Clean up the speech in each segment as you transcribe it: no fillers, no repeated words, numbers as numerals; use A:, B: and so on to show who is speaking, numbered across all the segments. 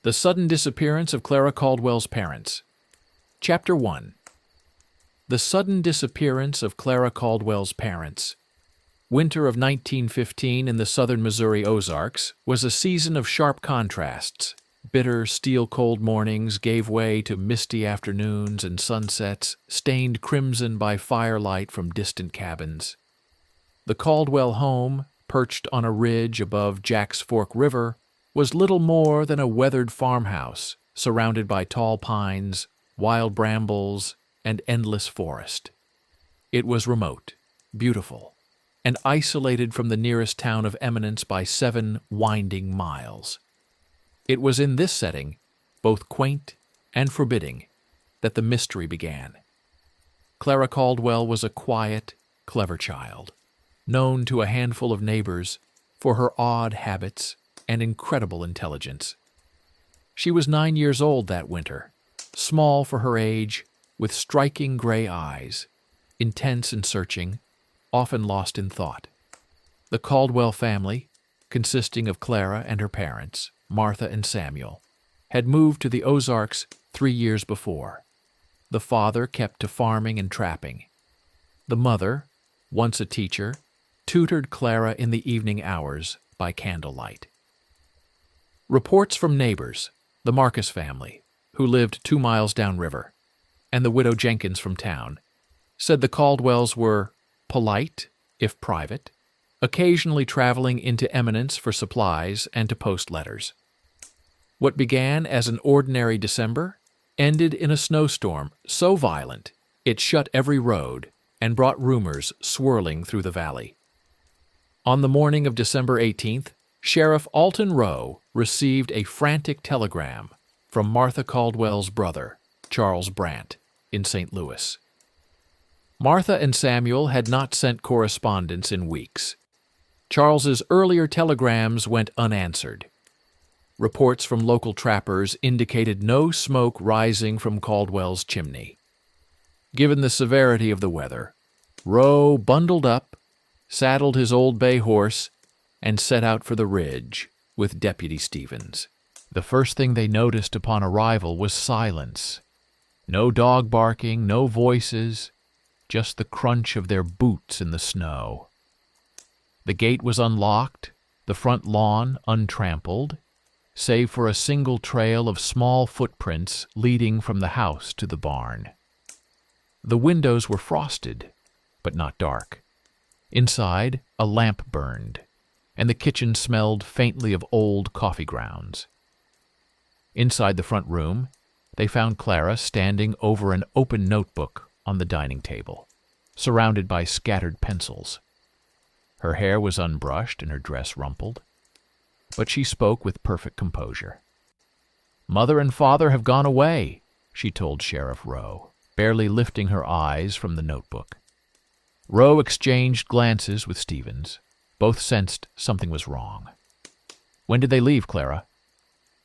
A: The sudden disappearance of Clara Caldwell's parents. Chapter 1. The sudden disappearance of Clara Caldwell's parents. Winter of 1915 in the southern Missouri Ozarks was a season of sharp contrasts. Bitter, steel-cold mornings gave way to misty afternoons and sunsets, stained crimson by firelight from distant cabins. The Caldwell home, perched on a ridge above Jack's Fork River, was little more than a weathered farmhouse, surrounded by tall pines, wild brambles, and endless forest. It was remote, beautiful, and isolated from the nearest town of eminence by 7 winding miles. It was in this setting, both quaint and forbidding, that the mystery began. Clara Caldwell was a quiet, clever child, known to a handful of neighbors for her odd habits and incredible intelligence. She was 9 years old that winter, small for her age, with striking gray eyes, intense and searching, often lost in thought. The Caldwell family, consisting of Clara and her parents, Martha and Samuel, had moved to the Ozarks 3 years before. The father kept to farming and trapping. The mother, once a teacher, tutored Clara in the evening hours by candlelight. Reports from neighbors, the Marcus family, who lived 2 miles downriver, and the widow Jenkins from town, said the Caldwells were polite, if private, occasionally traveling into eminence for supplies and to post letters. What began as an ordinary December ended in a snowstorm so violent it shut every road and brought rumors swirling through the valley. On the morning of December 18th, Sheriff Alton Rowe received a frantic telegram from Martha Caldwell's brother, Charles Brandt, in St. Louis. Martha and Samuel had not sent correspondence in weeks. Charles's earlier telegrams went unanswered. Reports from local trappers indicated no smoke rising from Caldwell's chimney. Given the severity of the weather, Rowe bundled up, saddled his old bay horse, and set out for the ridge with Deputy Stevens. The first thing they noticed upon arrival was silence. No dog barking, no voices, just the crunch of their boots in the snow. The gate was unlocked, the front lawn untrampled, save for a single trail of small footprints leading from the house to the barn. The windows were frosted, but not dark. Inside, a lamp burned, and the kitchen smelled faintly of old coffee grounds. Inside the front room, they found Clara standing over an open notebook on the dining table, surrounded by scattered pencils. Her hair was unbrushed and her dress rumpled, but she spoke with perfect composure. "Mother and Father have gone away," she told Sheriff Rowe, barely lifting her eyes from the notebook. Rowe exchanged glances with Stevens. Both sensed something was wrong. "When did they leave, Clara?"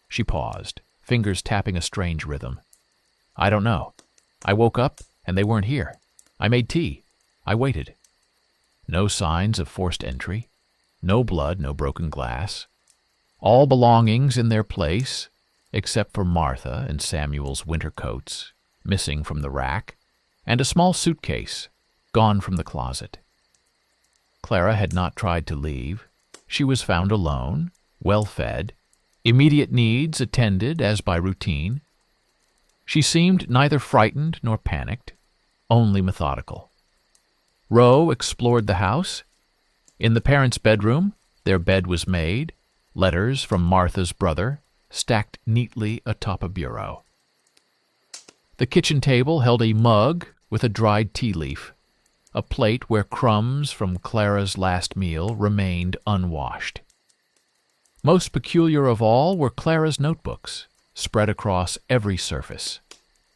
A: She paused, fingers tapping a strange rhythm. "I don't know. I woke up, and they weren't here. I made tea. I waited." No signs of forced entry. No blood, no broken glass. All belongings in their place, except for Martha and Samuel's winter coats, missing from the rack, and a small suitcase, gone from the closet. Clara had not tried to leave. She was found alone, well-fed, immediate needs attended as by routine. She seemed neither frightened nor panicked, only methodical. Rowe explored the house. In the parents' bedroom, their bed was made, letters from Martha's brother stacked neatly atop a bureau. The kitchen table held a mug with a dried tea leaf, a plate where crumbs from Clara's last meal remained unwashed. Most peculiar of all were Clara's notebooks, spread across every surface.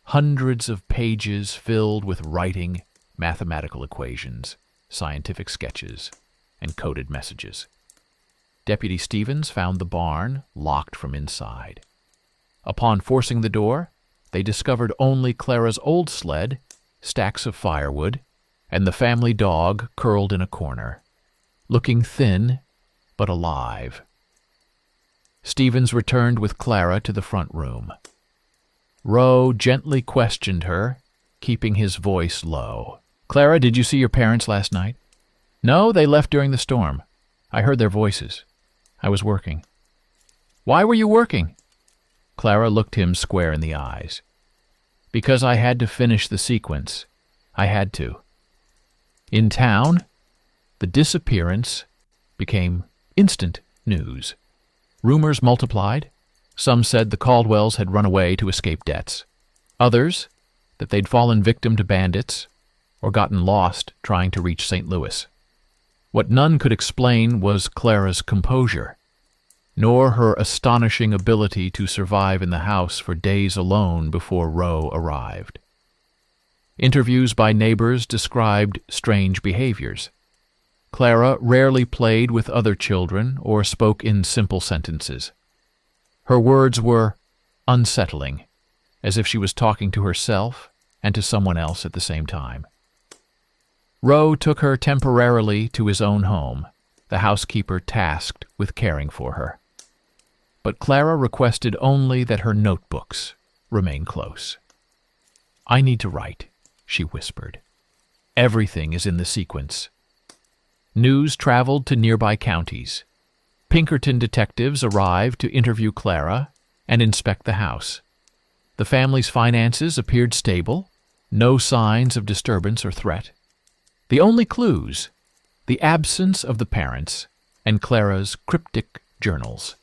A: Hundreds of pages filled with writing, mathematical equations, scientific sketches, and coded messages. Deputy Stevens found the barn locked from inside. Upon forcing the door, they discovered only Clara's old sled, stacks of firewood, and the family dog curled in a corner, looking thin but alive. Stevens returned with Clara to the front room. Rowe gently questioned her, keeping his voice low. "Clara, did you see your parents last night?" "No, they left during the storm. I heard their voices. I was working." "Why were you working?" Clara looked him square in the eyes. "Because I had to finish the sequence. I had to." In town, the disappearance became instant news. Rumors multiplied. Some said the Caldwells had run away to escape debts. Others, that they'd fallen victim to bandits or gotten lost trying to reach St. Louis. What none could explain was Clara's composure, nor her astonishing ability to survive in the house for days alone before Rowe arrived. Interviews by neighbors described strange behaviors. Clara rarely played with other children or spoke in simple sentences. Her words were unsettling, as if she was talking to herself and to someone else at the same time. Rowe took her temporarily to his own home, the housekeeper tasked with caring for her. But Clara requested only that her notebooks remain close. "I need to write," she whispered. "Everything is in the sequence." News traveled to nearby counties. Pinkerton detectives arrived to interview Clara and inspect the house. The family's finances appeared stable, no signs of disturbance or threat. The only clues, the absence of the parents and Clara's cryptic journals.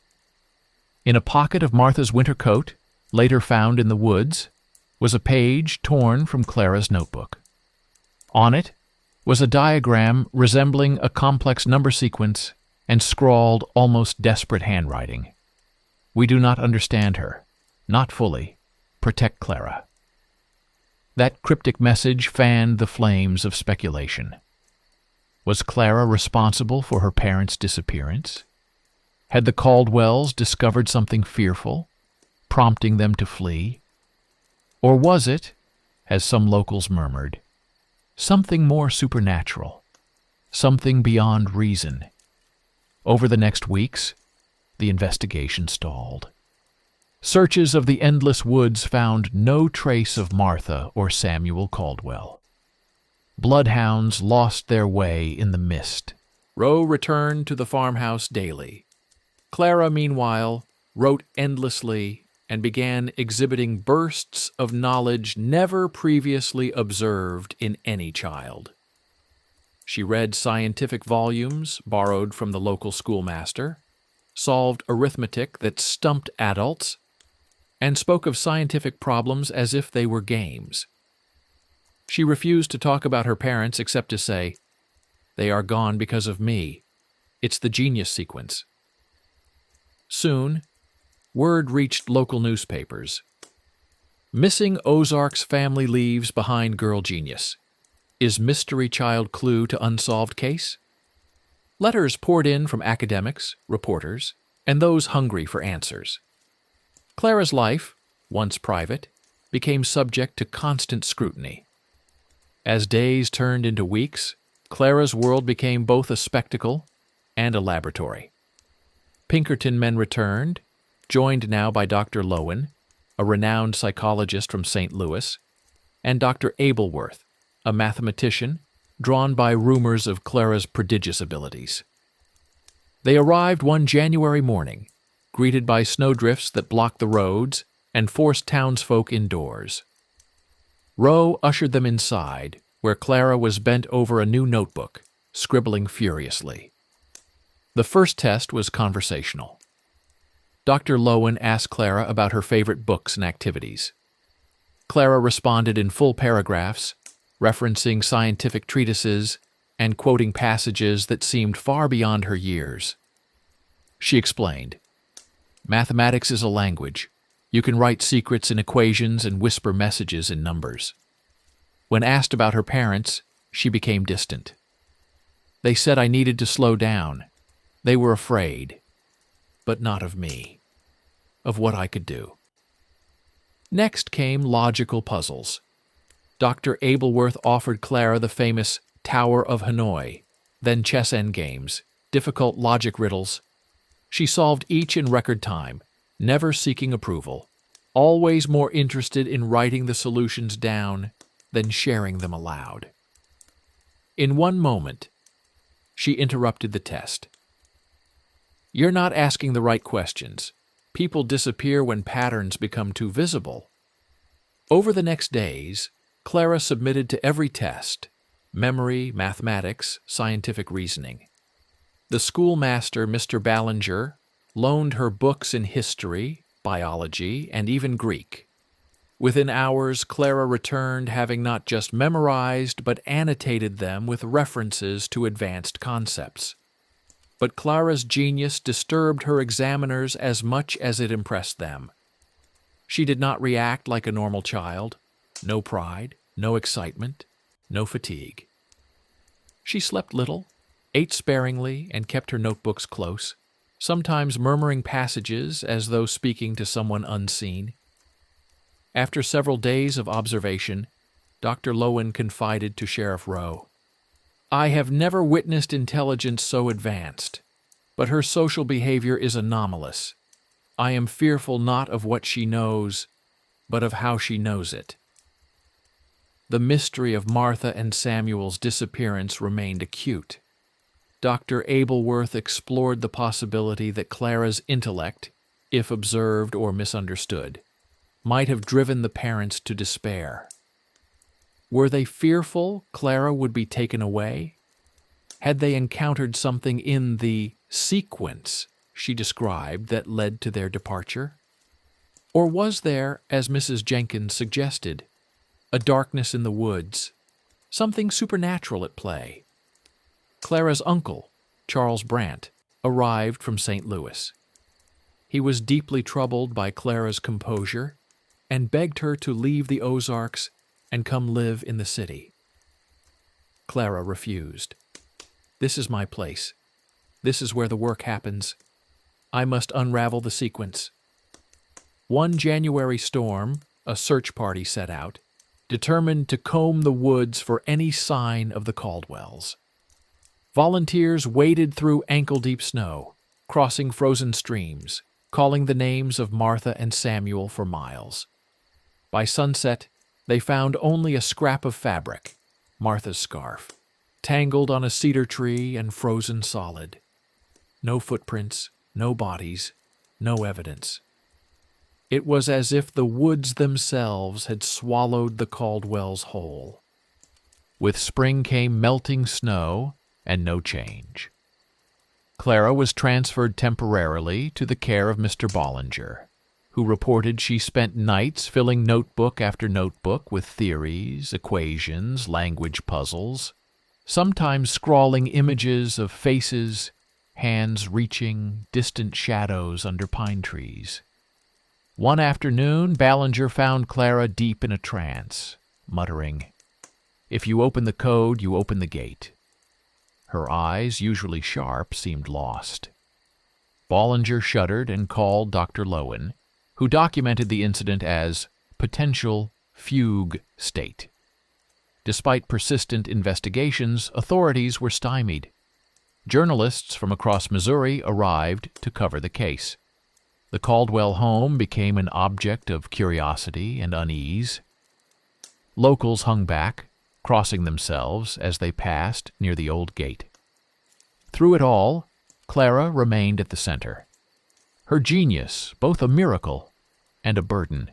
A: In a pocket of Martha's winter coat, later found in the woods, was a page torn from Clara's notebook. On it was a diagram resembling a complex number sequence and scrawled almost desperate handwriting. "We do not understand her. Not fully. Protect Clara." That cryptic message fanned the flames of speculation. Was Clara responsible for her parents' disappearance? Had the Caldwells discovered something fearful, prompting them to flee? Or was it, as some locals murmured, something more supernatural, something beyond reason? Over the next weeks, the investigation stalled. Searches of the endless woods found no trace of Martha or Samuel Caldwell. Bloodhounds lost their way in the mist. Rowe returned to the farmhouse daily. Clara, meanwhile, wrote endlessly and began exhibiting bursts of knowledge never previously observed in any child. She read scientific volumes borrowed from the local schoolmaster, solved arithmetic that stumped adults, and spoke of scientific problems as if they were games. She refused to talk about her parents except to say, "They are gone because of me. It's the genius sequence." Soon, word reached local newspapers. "Missing Ozarks family leaves behind girl genius. Is mystery child clue to unsolved case?" Letters poured in from academics, reporters, and those hungry for answers. Clara's life, once private, became subject to constant scrutiny. As days turned into weeks, Clara's world became both a spectacle and a laboratory. Pinkerton men returned, joined now by Dr. Lowen, a renowned psychologist from St. Louis, and Dr. Abelworth, a mathematician drawn by rumors of Clara's prodigious abilities. They arrived one January morning, greeted by snowdrifts that blocked the roads and forced townsfolk indoors. Rowe ushered them inside, where Clara was bent over a new notebook, scribbling furiously. The first test was conversational. Dr. Lowen asked Clara about her favorite books and activities. Clara responded in full paragraphs, referencing scientific treatises and quoting passages that seemed far beyond her years. She explained, "Mathematics is a language. You can write secrets in equations and whisper messages in numbers." When asked about her parents, she became distant. "They said I needed to slow down. They were afraid, but not of me, of what I could do." Next came logical puzzles. Dr. Abelworth offered Clara the famous Tower of Hanoi, then chess endgames, difficult logic riddles, She solved each in record time, never seeking approval, always more interested in writing the solutions down than sharing them aloud. In one moment, she interrupted the test. "You're not asking the right questions. People disappear when patterns become too visible." Over the next days, Clara submitted to every test: memory, mathematics, scientific reasoning. The schoolmaster, Mr. Ballinger, loaned her books in history, biology, and even Greek. Within hours, Clara returned having not just memorized but annotated them with references to advanced concepts. But Clara's genius disturbed her examiners as much as it impressed them. She did not react like a normal child. No pride, no excitement, no fatigue. She slept little, ate sparingly, and kept her notebooks close, sometimes murmuring passages as though speaking to someone unseen. After several days of observation, Dr. Lowen confided to Sheriff Rowe, "I have never witnessed intelligence so advanced, but her social behavior is anomalous. I am fearful not of what she knows, but of how she knows it." The mystery of Martha and Samuel's disappearance remained acute. Dr. Abelworth explored the possibility that Clara's intellect, if observed or misunderstood, might have driven the parents to despair. Were they fearful Clara would be taken away? Had they encountered something in the sequence she described that led to their departure? Or was there, as Mrs. Jenkins suggested, a darkness in the woods, something supernatural at play? Clara's uncle, Charles Brandt, arrived from St. Louis. He was deeply troubled by Clara's composure and begged her to leave the Ozarks and come live in the city. Clara refused. "This is my place. This is where the work happens. I must unravel the sequence." One January storm, a search party set out, determined to comb the woods for any sign of the Caldwells. Volunteers waded through ankle-deep snow, crossing frozen streams, calling the names of Martha and Samuel for miles. By sunset, they found only a scrap of fabric, Martha's scarf, tangled on a cedar tree and frozen solid. No footprints, no bodies, no evidence. It was as if the woods themselves had swallowed the Caldwells whole. With spring came melting snow and no change. Clara was transferred temporarily to the care of Mr. Ballinger, who reported she spent nights filling notebook after notebook with theories, equations, language puzzles, sometimes scrawling images of faces, hands reaching, distant shadows under pine trees. One afternoon, Ballinger found Clara deep in a trance, muttering, "If you open the code, you open the gate." Her eyes, usually sharp, seemed lost. Ballinger shuddered and called Dr. Lowen, who documented the incident as potential fugue state. Despite persistent investigations, authorities were stymied. Journalists from across Missouri arrived to cover the case. The Caldwell home became an object of curiosity and unease. Locals hung back, crossing themselves as they passed near the old gate. Through it all, Clara remained at the center. Her genius, both a miracle and a burden.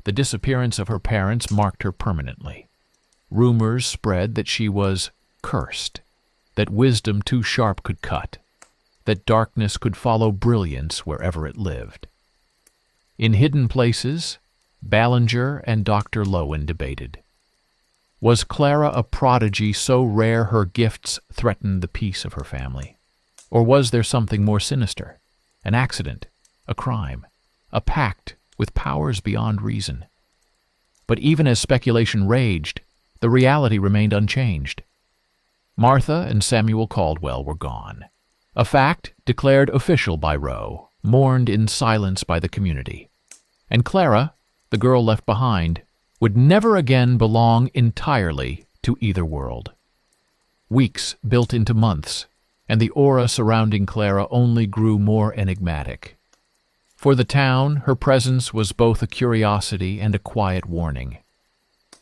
A: The disappearance of her parents marked her permanently. Rumors spread that she was cursed, that wisdom too sharp could cut, that darkness could follow brilliance wherever it lived. In hidden places, Ballinger and Dr. Lowen debated. Was Clara a prodigy so rare her gifts threatened the peace of her family? Or was there something more sinister? An accident, a crime, a pact with powers beyond reason? But even as speculation raged, the reality remained unchanged. Martha and Samuel Caldwell were gone. A fact declared official by Rowe, mourned in silence by the community. And Clara, the girl left behind, would never again belong entirely to either world. Weeks built into months, and the aura surrounding Clara only grew more enigmatic. For the town, her presence was both a curiosity and a quiet warning.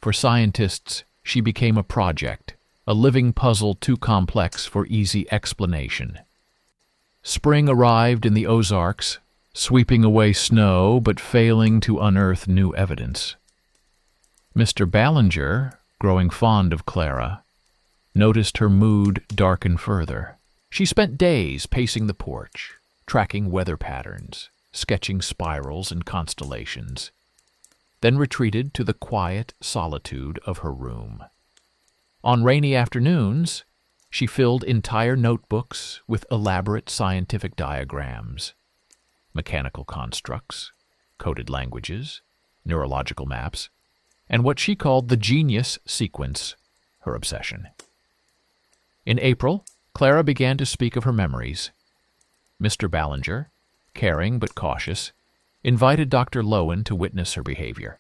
A: For scientists, she became a project, a living puzzle too complex for easy explanation. Spring arrived in the Ozarks, sweeping away snow but failing to unearth new evidence. Mr. Ballinger, growing fond of Clara, noticed her mood darken further. She spent days pacing the porch, tracking weather patterns, sketching spirals and constellations, then retreated to the quiet solitude of her room. On rainy afternoons, she filled entire notebooks with elaborate scientific diagrams, mechanical constructs, coded languages, neurological maps, and what she called the genius sequence, her obsession. In April, Clara began to speak of her memories. Mr. Ballinger, caring but cautious, invited Dr. Lowen to witness her behavior.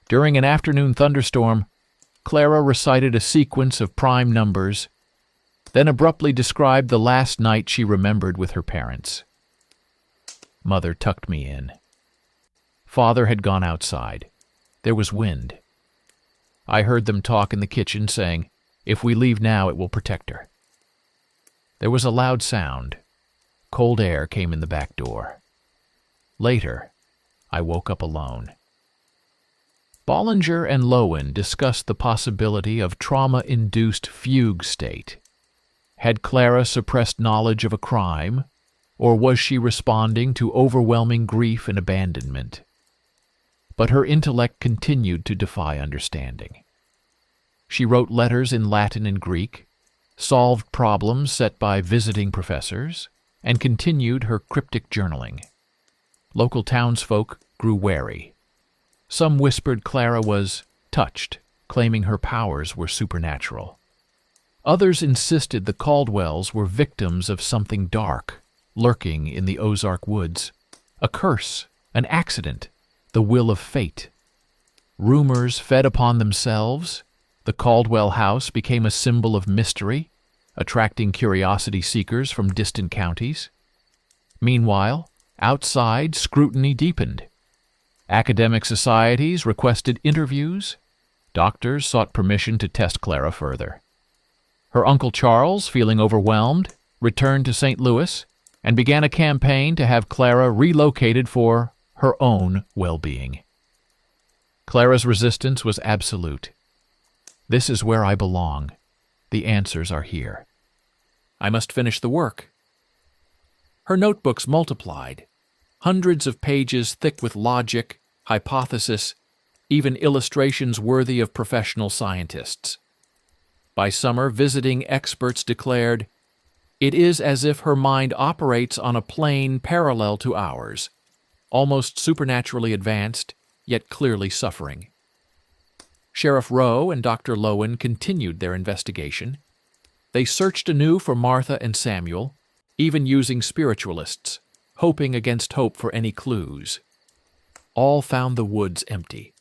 A: During an afternoon thunderstorm, Clara recited a sequence of prime numbers, then abruptly described the last night she remembered with her parents. Mother tucked me in. Father had gone outside. There was wind. I heard them talk in the kitchen, saying, "If we leave now, it will protect her." There was a loud sound. Cold air came in the back door. Later, I woke up alone. Ballinger and Lowen discussed the possibility of trauma-induced fugue state. Had Clara suppressed knowledge of a crime, or was she responding to overwhelming grief and abandonment? But her intellect continued to defy understanding. She wrote letters in Latin and Greek, solved problems set by visiting professors, and continued her cryptic journaling. Local townsfolk grew wary. Some whispered Clara was touched, claiming her powers were supernatural. Others insisted the Caldwells were victims of something dark, lurking in the Ozark woods. A curse, an accident, the will of fate. Rumors fed upon themselves. The Caldwell house became a symbol of mystery, attracting curiosity seekers from distant counties. Meanwhile, outside, scrutiny deepened. Academic societies requested interviews. Doctors sought permission to test Clara further. Her Uncle Charles, feeling overwhelmed, returned to St. Louis and began a campaign to have Clara relocated for her own well-being. Clara's resistance was absolute. "This is where I belong. The answers are here. I must finish the work." Her notebooks multiplied, hundreds of pages thick with logic, hypothesis, even illustrations worthy of professional scientists. By summer, visiting experts declared, "It is as if her mind operates on a plane parallel to ours, almost supernaturally advanced, yet clearly suffering." Sheriff Rowe and Dr. Lowen continued their investigation. They searched anew for Martha and Samuel, even using spiritualists, hoping against hope for any clues. All found the woods empty.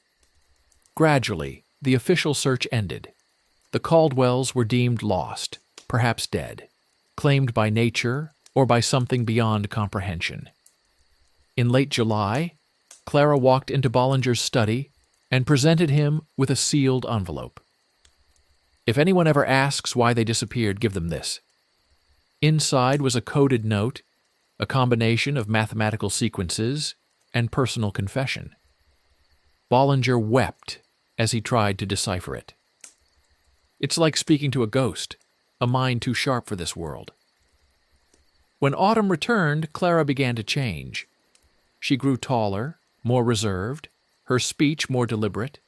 A: Gradually, the official search ended. The Caldwells were deemed lost, perhaps dead, claimed by nature or by something beyond comprehension. In late July, Clara walked into Ballinger's study and presented him with a sealed envelope. "If anyone ever asks why they disappeared, give them this." Inside was a coded note, a combination of mathematical sequences and personal confession. Ballinger wept as he tried to decipher it. It's like speaking to a ghost, a mind too sharp for this world. When autumn returned, Clara began to change. She grew taller, more reserved, her speech more deliberate.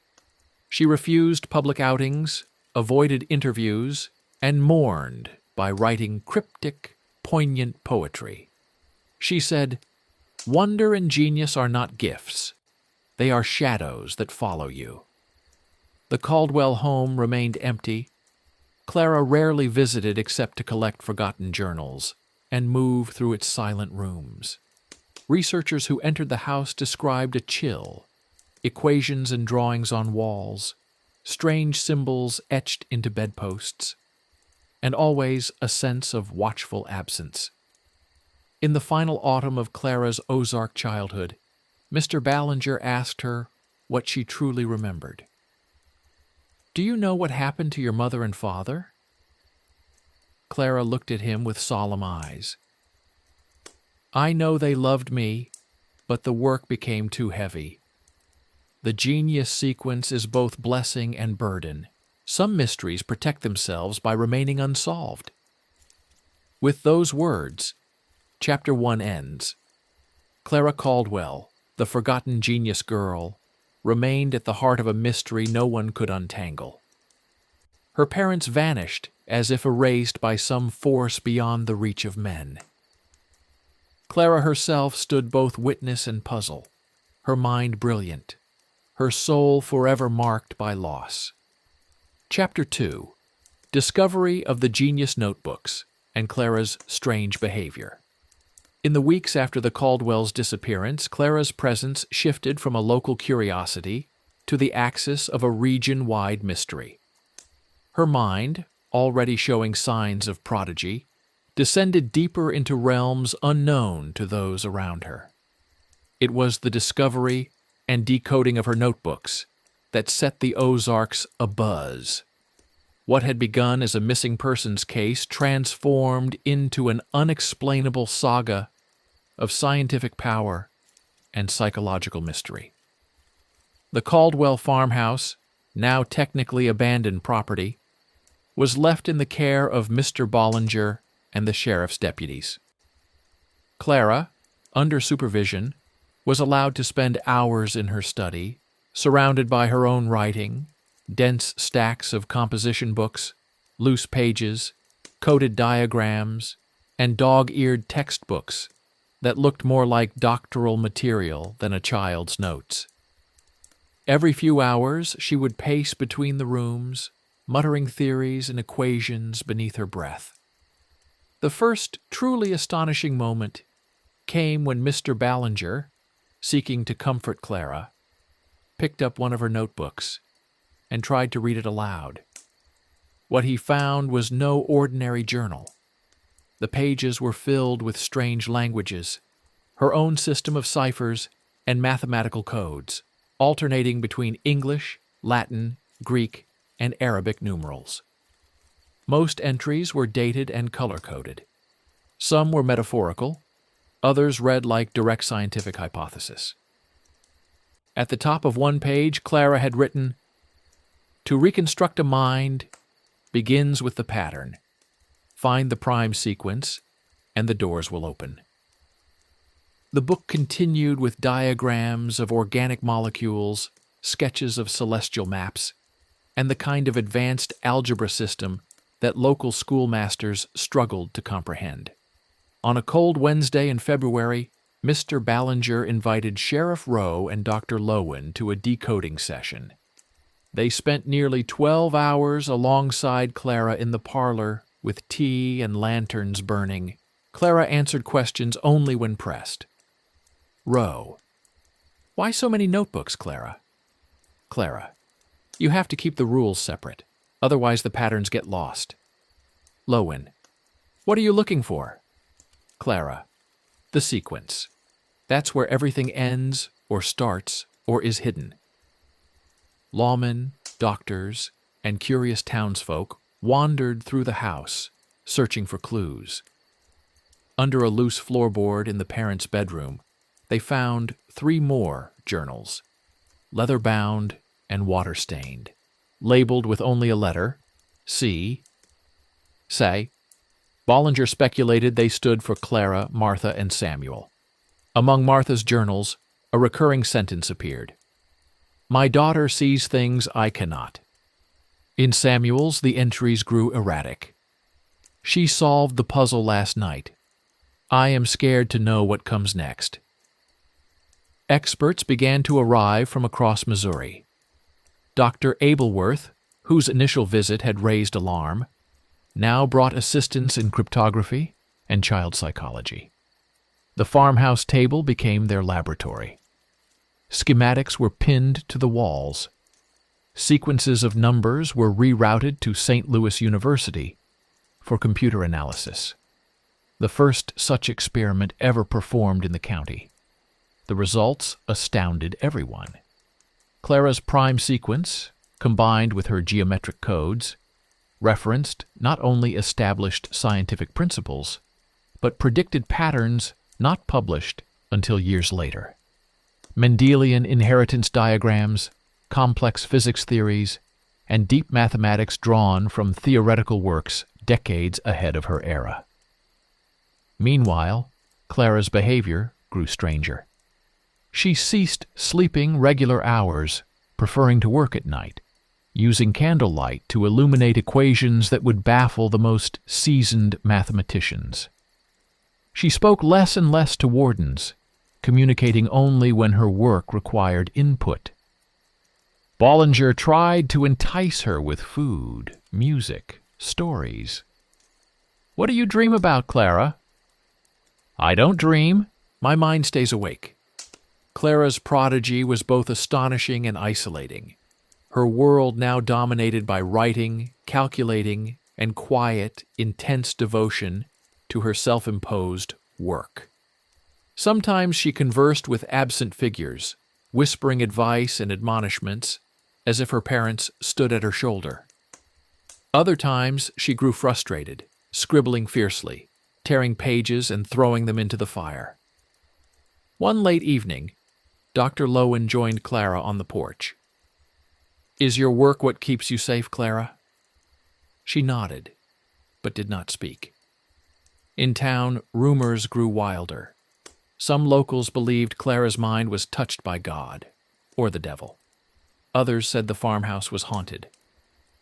A: She refused public outings, avoided interviews, and mourned by writing cryptic, poignant poetry. She said, "Wonder and genius are not gifts. They are shadows that follow you." The Caldwell home remained empty. Clara rarely visited except to collect forgotten journals and move through its silent rooms. Researchers who entered the house described a chill, equations and drawings on walls, strange symbols etched into bedposts. and always a sense of watchful absence. In the final autumn of Clara's Ozark childhood, Mr. Ballinger asked her what she truly remembered. "Do you know what happened to your mother and father?" Clara looked at him with solemn eyes. "I know they loved me, but the work became too heavy. The genius sequence is both blessing and burden. Some mysteries protect themselves by remaining unsolved." With those words, Chapter 1 ends. Clara Caldwell, the forgotten genius girl, remained at the heart of a mystery no one could untangle. Her parents vanished as if erased by some force beyond the reach of men. Clara herself stood both witness and puzzle, her mind brilliant, her soul forever marked by loss. Chapter 2. Discovery of the Genius Notebooks and Clara's strange behavior. In the weeks after the Caldwells' disappearance, Clara's presence shifted from a local curiosity to the axis of a region-wide mystery. Her mind, already showing signs of prodigy, descended deeper into realms unknown to those around her. It was the discovery and decoding of her notebooks that set the Ozarks abuzz. What had begun as a missing persons case transformed into an unexplainable saga of scientific power and psychological mystery. The Caldwell farmhouse, now technically abandoned property, was left in the care of Mr. Ballinger and the sheriff's deputies. Clara, under supervision, was allowed to spend hours in her study, surrounded by her own writing, dense stacks of composition books, loose pages, coded diagrams, and dog-eared textbooks that looked more like doctoral material than a child's notes. Every few hours she would pace between the rooms, muttering theories and equations beneath her breath. The first truly astonishing moment came when Mr. Ballinger, seeking to comfort Clara, picked up one of her notebooks and tried to read it aloud. What he found was no ordinary journal. The pages were filled with strange languages, her own system of ciphers and mathematical codes, alternating between English, Latin, Greek, and Arabic numerals. Most entries were dated and color-coded. Some were metaphorical, others read like direct scientific hypothesis. At the top of one page, Clara had written, "To reconstruct a mind begins with the pattern. Find the prime sequence, and the doors will open." The book continued with diagrams of organic molecules, sketches of celestial maps, and the kind of advanced algebra system that local schoolmasters struggled to comprehend. On a cold Wednesday in February, Mr. Ballinger invited Sheriff Rowe and Dr. Lowen to a decoding session. They spent nearly 12 hours alongside Clara in the parlor, with tea and lanterns burning. Clara answered questions only when pressed. Rowe: "Why so many notebooks, Clara?" Clara: "You have to keep the rules separate. Otherwise the patterns get lost." Lowen: "What are you looking for?" Clara: "The sequence. That's where everything ends, or starts, or is hidden." Lawmen, doctors, and curious townsfolk wandered through the house, searching for clues. Under a loose floorboard in the parents' bedroom, they found 3 more journals, leather-bound and water-stained, labeled with only a letter, C. Say. Ballinger speculated they stood for Clara, Martha, and Samuel. Among Martha's journals, a recurring sentence appeared: "My daughter sees things I cannot." In Samuel's, the entries grew erratic. "She solved the puzzle last night. I am scared to know what comes next." Experts began to arrive from across Missouri. Dr. Abelworth, whose initial visit had raised alarm, now brought assistance in cryptography and child psychology. The farmhouse table became their laboratory. Schematics were pinned to the walls. Sequences of numbers were rerouted to St. Louis University, for computer analysis, the first such experiment ever performed in the county. The results astounded everyone. Clara's prime sequence, combined with her geometric codes, referenced not only established scientific principles, but predicted patterns not published until years later. Mendelian inheritance diagrams, complex physics theories, and deep mathematics drawn from theoretical works decades ahead of her era. Meanwhile, Clara's behavior grew stranger. She ceased sleeping regular hours, preferring to work at night, using candlelight to illuminate equations that would baffle the most seasoned mathematicians. She spoke less and less to wardens, communicating only when her work required input. Bollinger tried to entice her with food, music, stories. "What do you dream about, Clara?" "I don't dream. My mind stays awake." Clara's prodigy was both astonishing and isolating, her world now dominated by writing, calculating, and quiet, intense devotion to her self-imposed work. Sometimes she conversed with absent figures, whispering advice and admonishments as if her parents stood at her shoulder. Other times she grew frustrated, scribbling fiercely, tearing pages and throwing them into the fire. One late evening, Dr. Lowen joined Clara on the porch. "Is your work what keeps you safe, Clara?" She nodded, but did not speak. In town, rumors grew wilder. Some locals believed Clara's mind was touched by God, or the devil. Others said the farmhouse was haunted.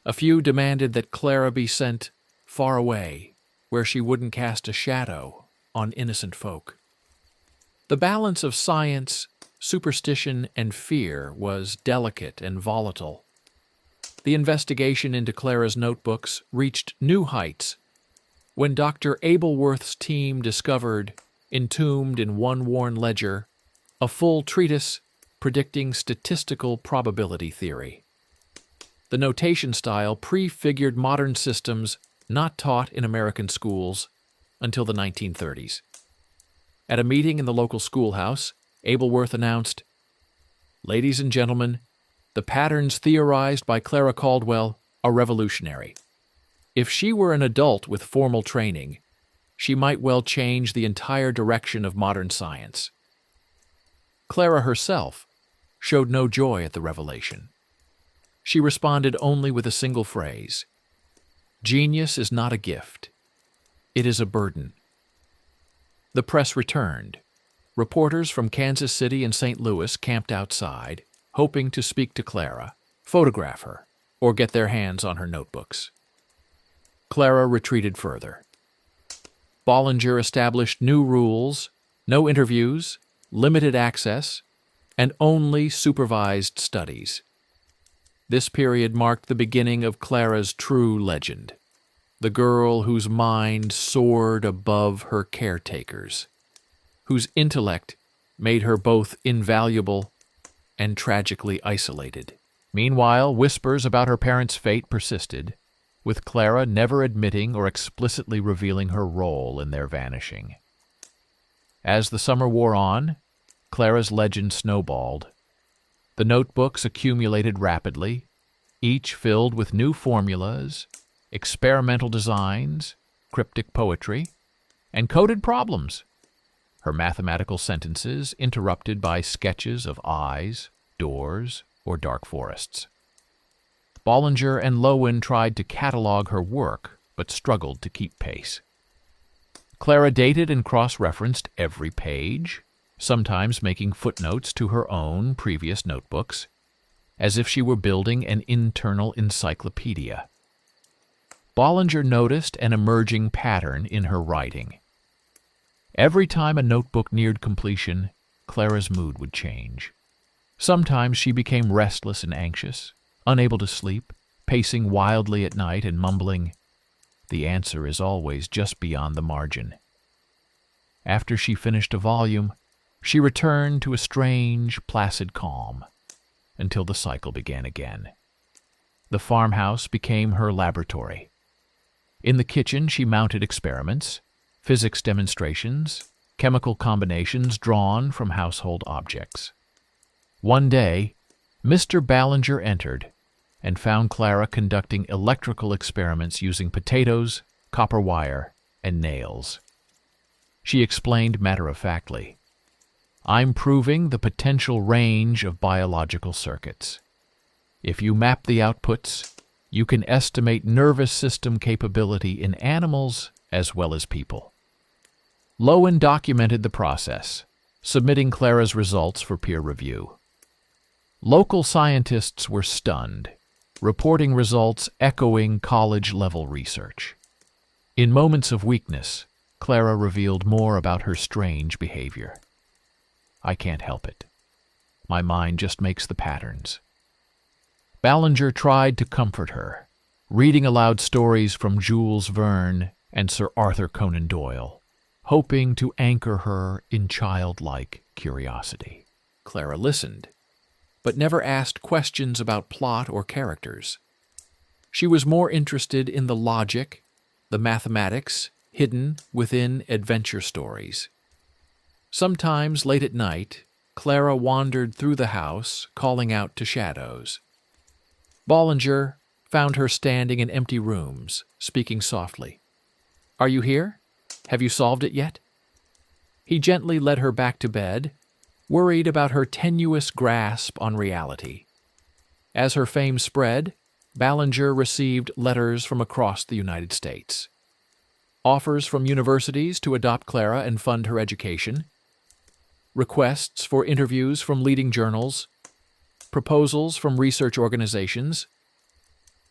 A: A few demanded that Clara be sent far away, where she wouldn't cast a shadow on innocent folk. The balance of science, superstition, and fear was delicate and volatile. The investigation into Clara's notebooks reached new heights when Dr. Abelworth's team discovered, entombed in one worn ledger, a full treatise predicting statistical probability theory. The notation style prefigured modern systems not taught in American schools until the 1930s. At a meeting in the local schoolhouse, Abelworth announced, "Ladies and gentlemen, the patterns theorized by Clara Caldwell are revolutionary. If she were an adult with formal training, she might well change the entire direction of modern science." Clara herself showed no joy at the revelation. She responded only with a single phrase: "Genius is not a gift. It is a burden." The press returned. Reporters from Kansas City and St. Louis camped outside, hoping to speak to Clara, photograph her, or get their hands on her notebooks. Clara retreated further. Bollinger established new rules: no interviews, limited access, and only supervised studies. This period marked the beginning of Clara's true legend, the girl whose mind soared above her caretakers, whose intellect made her both invaluable and tragically isolated. Meanwhile, whispers about her parents' fate persisted, with Clara never admitting or explicitly revealing her role in their vanishing. As the summer wore on, Clara's legend snowballed. The notebooks accumulated rapidly, each filled with new formulas, experimental designs, cryptic poetry, and coded problems. Her mathematical sentences interrupted by sketches of eyes, doors, or dark forests. Bollinger and Lowen tried to catalog her work, but struggled to keep pace. Clara dated and cross-referenced every page, sometimes making footnotes to her own previous notebooks, as if she were building an internal encyclopedia. Bollinger noticed an emerging pattern in her writing. Every time a notebook neared completion, Clara's mood would change. Sometimes she became restless and anxious, unable to sleep, pacing wildly at night and mumbling, "The answer is always just beyond the margin." After she finished a volume, she returned to a strange, placid calm, until the cycle began again. The farmhouse became her laboratory. In the kitchen, she mounted experiments, physics demonstrations, chemical combinations drawn from household objects. One day, Mr. Ballinger entered and found Clara conducting electrical experiments using potatoes, copper wire, and nails. She explained matter-of-factly, "I'm proving the potential range of biological circuits. If you map the outputs, you can estimate nervous system capability in animals as well as people." Lowen documented the process, submitting Clara's results for peer review. Local scientists were stunned, reporting results echoing college-level research. In moments of weakness, Clara revealed more about her strange behavior. "I can't help it. My mind just makes the patterns." Ballinger tried to comfort her, reading aloud stories from Jules Verne and Sir Arthur Conan Doyle, hoping to anchor her in childlike curiosity. Clara listened, but never asked questions about plot or characters. She was more interested in the logic, the mathematics hidden within adventure stories. Sometimes late at night, Clara wandered through the house, calling out to shadows. Ballinger found her standing in empty rooms, speaking softly. "Are you here? Have you solved it yet?" He gently led her back to bed, worried about her tenuous grasp on reality. As her fame spread, Ballinger received letters from across the United States. Offers from universities to adopt Clara and fund her education, requests for interviews from leading journals, proposals from research organizations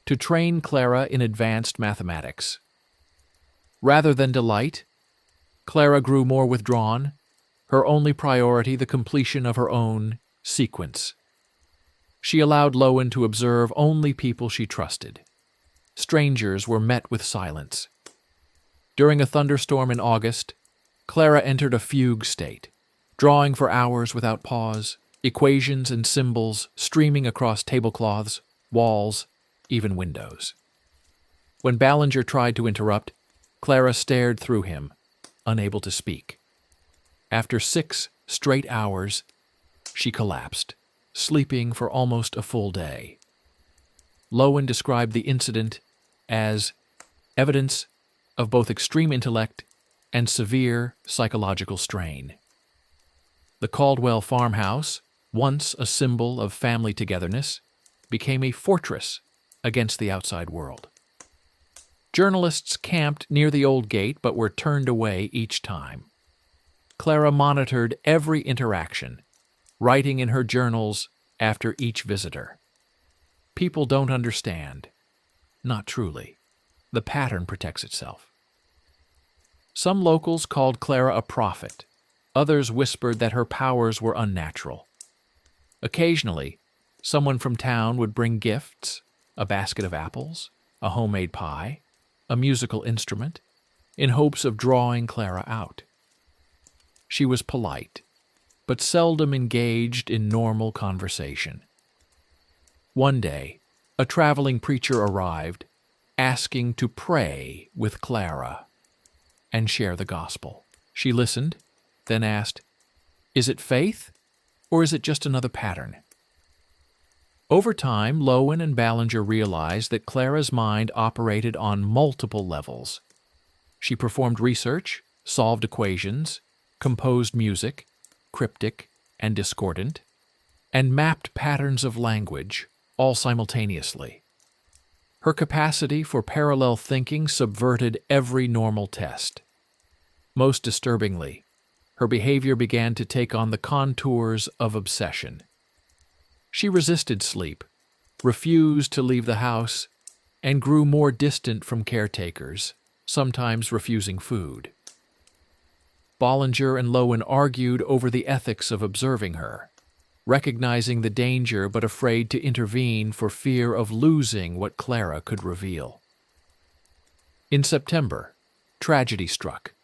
A: to train Clara in advanced mathematics. Rather than delight, Clara grew more withdrawn, her only priority the completion of her own sequence. She allowed Lowen to observe only people she trusted. Strangers were met with silence. During a thunderstorm in August, Clara entered a fugue state, drawing for hours without pause, equations and symbols streaming across tablecloths, walls, even windows. When Ballinger tried to interrupt, Clara stared through him, unable to speak. After 6 straight hours, she collapsed, sleeping for almost a full day. Lowen described the incident as evidence of both extreme intellect and severe psychological strain. The Caldwell farmhouse, once a symbol of family togetherness, became a fortress against the outside world. Journalists camped near the old gate but were turned away each time. Clara monitored every interaction, writing in her journals after each visitor. "People don't understand." Not truly. The pattern protects itself. Some locals called Clara a prophet. Others whispered that her powers were unnatural. Occasionally, someone from town would bring gifts, a basket of apples, a homemade pie, a musical instrument, in hopes of drawing Clara out. She was polite, but seldom engaged in normal conversation. One day, a traveling preacher arrived, asking to pray with Clara and share the gospel. She listened, then asked, "Is it faith, or is it just another pattern?" Over time, Lowen and Ballinger realized that Clara's mind operated on multiple levels. She performed research, solved equations, composed music, cryptic and discordant, and mapped patterns of language, all simultaneously. Her capacity for parallel thinking subverted every normal test. Most disturbingly, her behavior began to take on the contours of obsession. She resisted sleep, refused to leave the house, and grew more distant from caretakers, sometimes refusing food. Ballinger and Lowen argued over the ethics of observing her, recognizing the danger but afraid to intervene for fear of losing what Clara could reveal. In September, tragedy struck.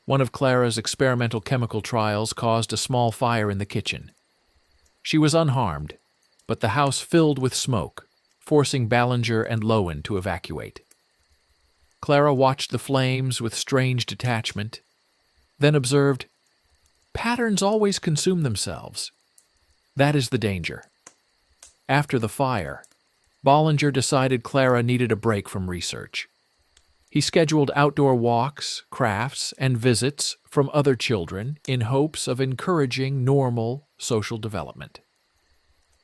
A: One of Clara's experimental chemical trials caused a small fire in the kitchen. She was unharmed, but the house filled with smoke, forcing Ballinger and Lowen to evacuate. Clara watched the flames with strange detachment, then observed, "Patterns always consume themselves. That is the danger." After the fire, Bollinger decided Clara needed a break from research. He scheduled outdoor walks, crafts, and visits from other children in hopes of encouraging normal social development.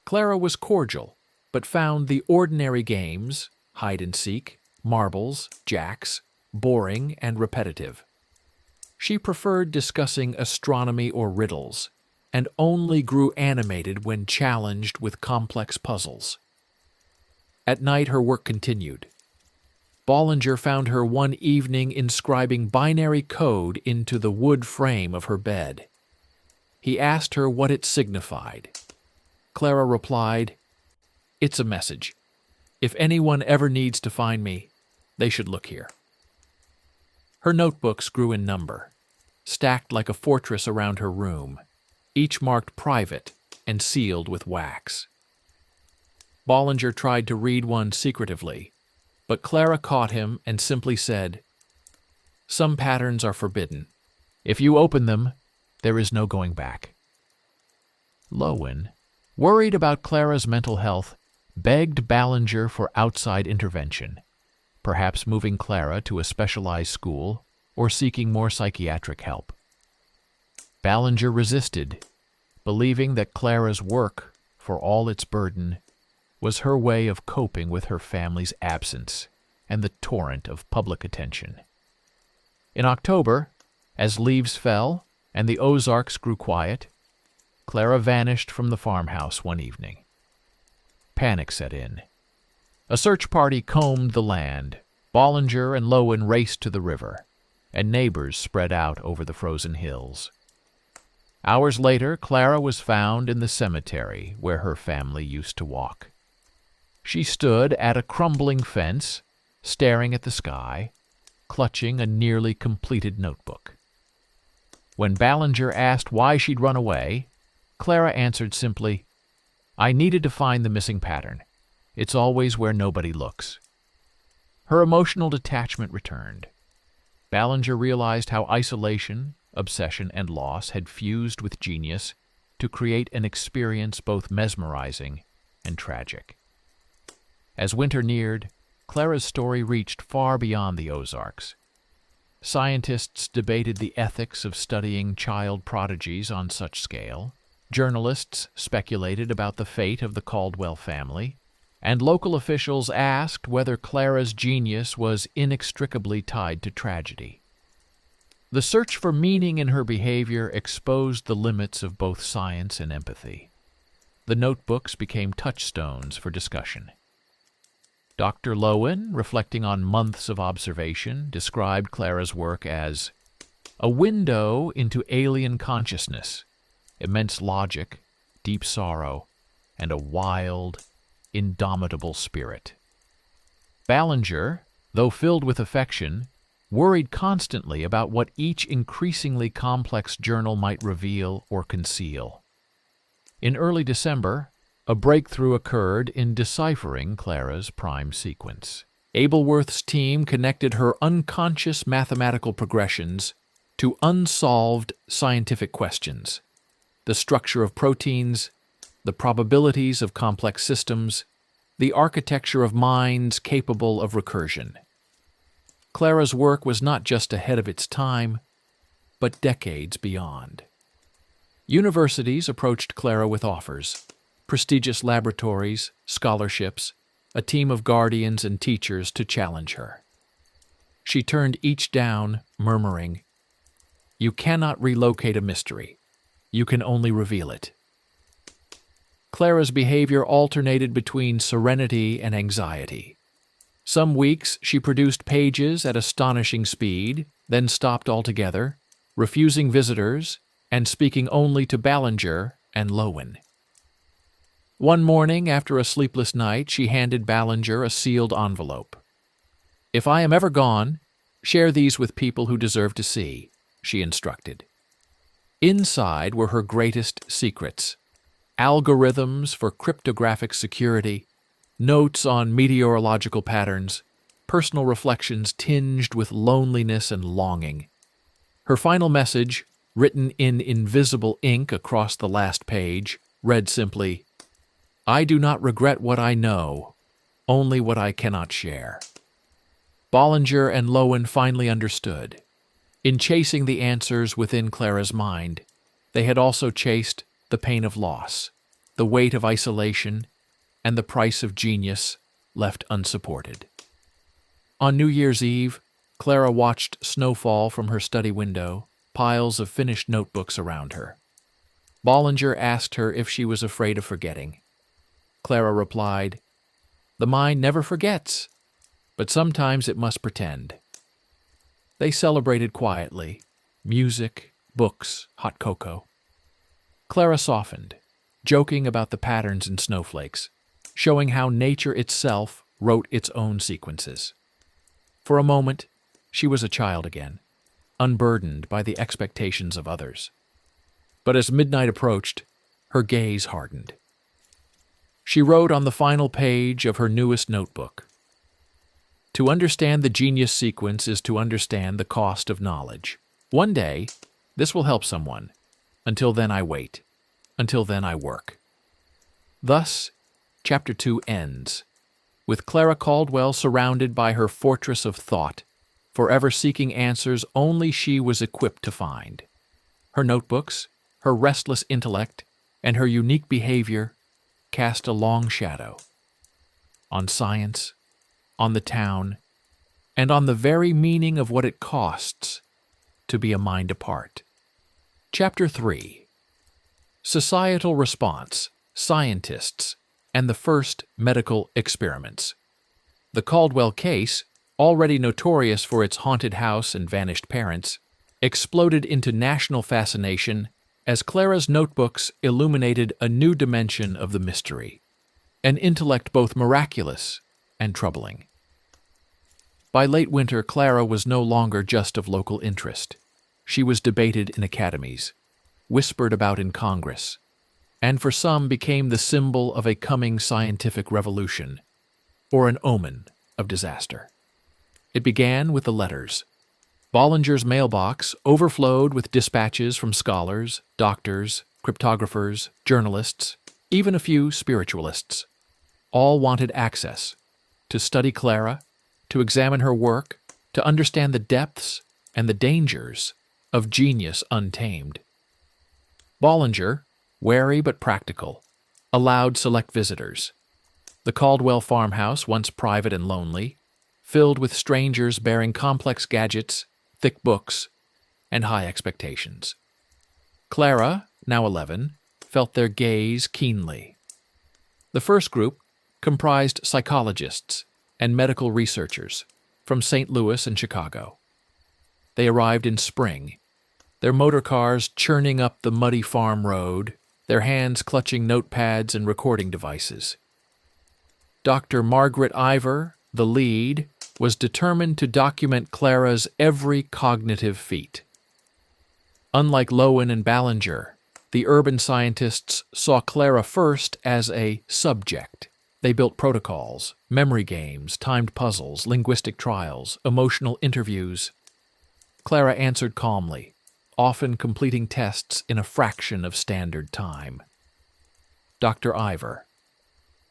A: Clara was cordial, but found the ordinary games, hide-and-seek, marbles, jacks, boring and repetitive. She preferred discussing astronomy or riddles, and only grew animated when challenged with complex puzzles. At night her work continued. Bollinger found her one evening inscribing binary code into the wood frame of her bed. He asked her what it signified. Clara replied, "It's a message. If anyone ever needs to find me, they should look here." Her notebooks grew in number, stacked like a fortress around her room, each marked private and sealed with wax. Bollinger tried to read one secretively, but Clara caught him and simply said, "Some patterns are forbidden. If you open them, there is no going back." Lowen, worried about Clara's mental health, begged Ballinger for outside intervention, perhaps moving Clara to a specialized school or seeking more psychiatric help. Ballinger resisted, believing that Clara's work, for all its burden, was her way of coping with her family's absence and the torrent of public attention. In October, as leaves fell and the Ozarks grew quiet, Clara vanished from the farmhouse one evening. Panic set in. A search party combed the land. Bollinger and Lowen raced to the river, and neighbors spread out over the frozen hills. Hours later, Clara was found in the cemetery where her family used to walk. She stood at a crumbling fence, staring at the sky, clutching a nearly completed notebook. When Ballinger asked why she'd run away, Clara answered simply, "I needed to find the missing pattern. It's always where nobody looks." Her emotional detachment returned. Ballinger realized how isolation, obsession, and loss had fused with genius to create an experience both mesmerizing and tragic. As winter neared, Clara's story reached far beyond the Ozarks. Scientists debated the ethics of studying child prodigies on such scale. Journalists speculated about the fate of the Caldwell family, and local officials asked whether Clara's genius was inextricably tied to tragedy. The search for meaning in her behavior exposed the limits of both science and empathy. The notebooks became touchstones for discussion. Dr. Lowen, reflecting on months of observation, described Clara's work as a window into alien consciousness, immense logic, deep sorrow, and a wild, indomitable spirit. Ballinger, though filled with affection, worried constantly about what each increasingly complex journal might reveal or conceal. In early December, a breakthrough occurred in deciphering Clara's prime sequence. Abelworth's team connected her unconscious mathematical progressions to unsolved scientific questions: the structure of proteins, the probabilities of complex systems, the architecture of minds capable of recursion. Clara's work was not just ahead of its time, but decades beyond. Universities approached Clara with offers: prestigious laboratories, scholarships, a team of guardians and teachers to challenge her. She turned each down, murmuring, "You cannot relocate a mystery. You can only reveal it." Clara's behavior alternated between serenity and anxiety. Some weeks she produced pages at astonishing speed, then stopped altogether, refusing visitors and speaking only to Ballinger and Lowen. One morning, after a sleepless night, she handed Ballinger a sealed envelope. "If I am ever gone, share these with people who deserve to see," she instructed. Inside were her greatest secrets: algorithms for cryptographic security, notes on meteorological patterns, personal reflections tinged with loneliness and longing. Her final message, written in invisible ink across the last page, read simply, "I do not regret what I know, only what I cannot share." Bollinger and Lowen finally understood. In chasing the answers within Clara's mind, they had also chased the pain of loss, the weight of isolation, and the price of genius left unsupported. On New Year's Eve, Clara watched snowfall from her study window, piles of finished notebooks around her. Bollinger asked her if she was afraid of forgetting. Clara replied, "The mind never forgets, but sometimes it must pretend." They celebrated quietly, music, books, hot cocoa. Clara softened, joking about the patterns in snowflakes, showing how nature itself wrote its own sequences. For a moment, she was a child again, unburdened by the expectations of others. But as midnight approached, her gaze hardened. She wrote on the final page of her newest notebook, "To understand the genius sequence is to understand the cost of knowledge. One day, this will help someone. Until then, I wait. Until then, I work." Thus, Chapter 2 ends, with Clara Caldwell surrounded by her fortress of thought, forever seeking answers only she was equipped to find. Her notebooks, her restless intellect, and her unique behavior cast a long shadow on science, on the town, and on the very meaning of what it costs to be a mind apart. Chapter 3. Societal Response, Scientists, and the First Medical Experiments. The Caldwell case, already notorious for its haunted house and vanished parents, exploded into national fascination as Clara's notebooks illuminated a new dimension of the mystery, an intellect both miraculous and troubling. By late winter, Clara was no longer just of local interest. She was debated in academies, whispered about in Congress, and for some became the symbol of a coming scientific revolution, or an omen of disaster. It began with the letters. Bollinger's mailbox overflowed with dispatches from scholars, doctors, cryptographers, journalists, even a few spiritualists. All wanted access to study Clara, to examine her work, to understand the depths and the dangers of genius untamed. Bollinger, wary but practical, allowed select visitors. The Caldwell farmhouse, once private and lonely, filled with strangers bearing complex gadgets, thick books, and high expectations. Clara, now 11, felt their gaze keenly. The first group comprised psychologists and medical researchers from St. Louis and Chicago. They arrived in spring, their motor cars churning up the muddy farm road, their hands clutching notepads and recording devices. Dr. Margaret Ivor, the lead, was determined to document Clara's every cognitive feat. Unlike Lowen and Ballinger, the urban scientists saw Clara first as a subject. They built protocols, memory games, timed puzzles, linguistic trials, emotional interviews. Clara answered calmly, often completing tests in a fraction of standard time. Dr. Ivor: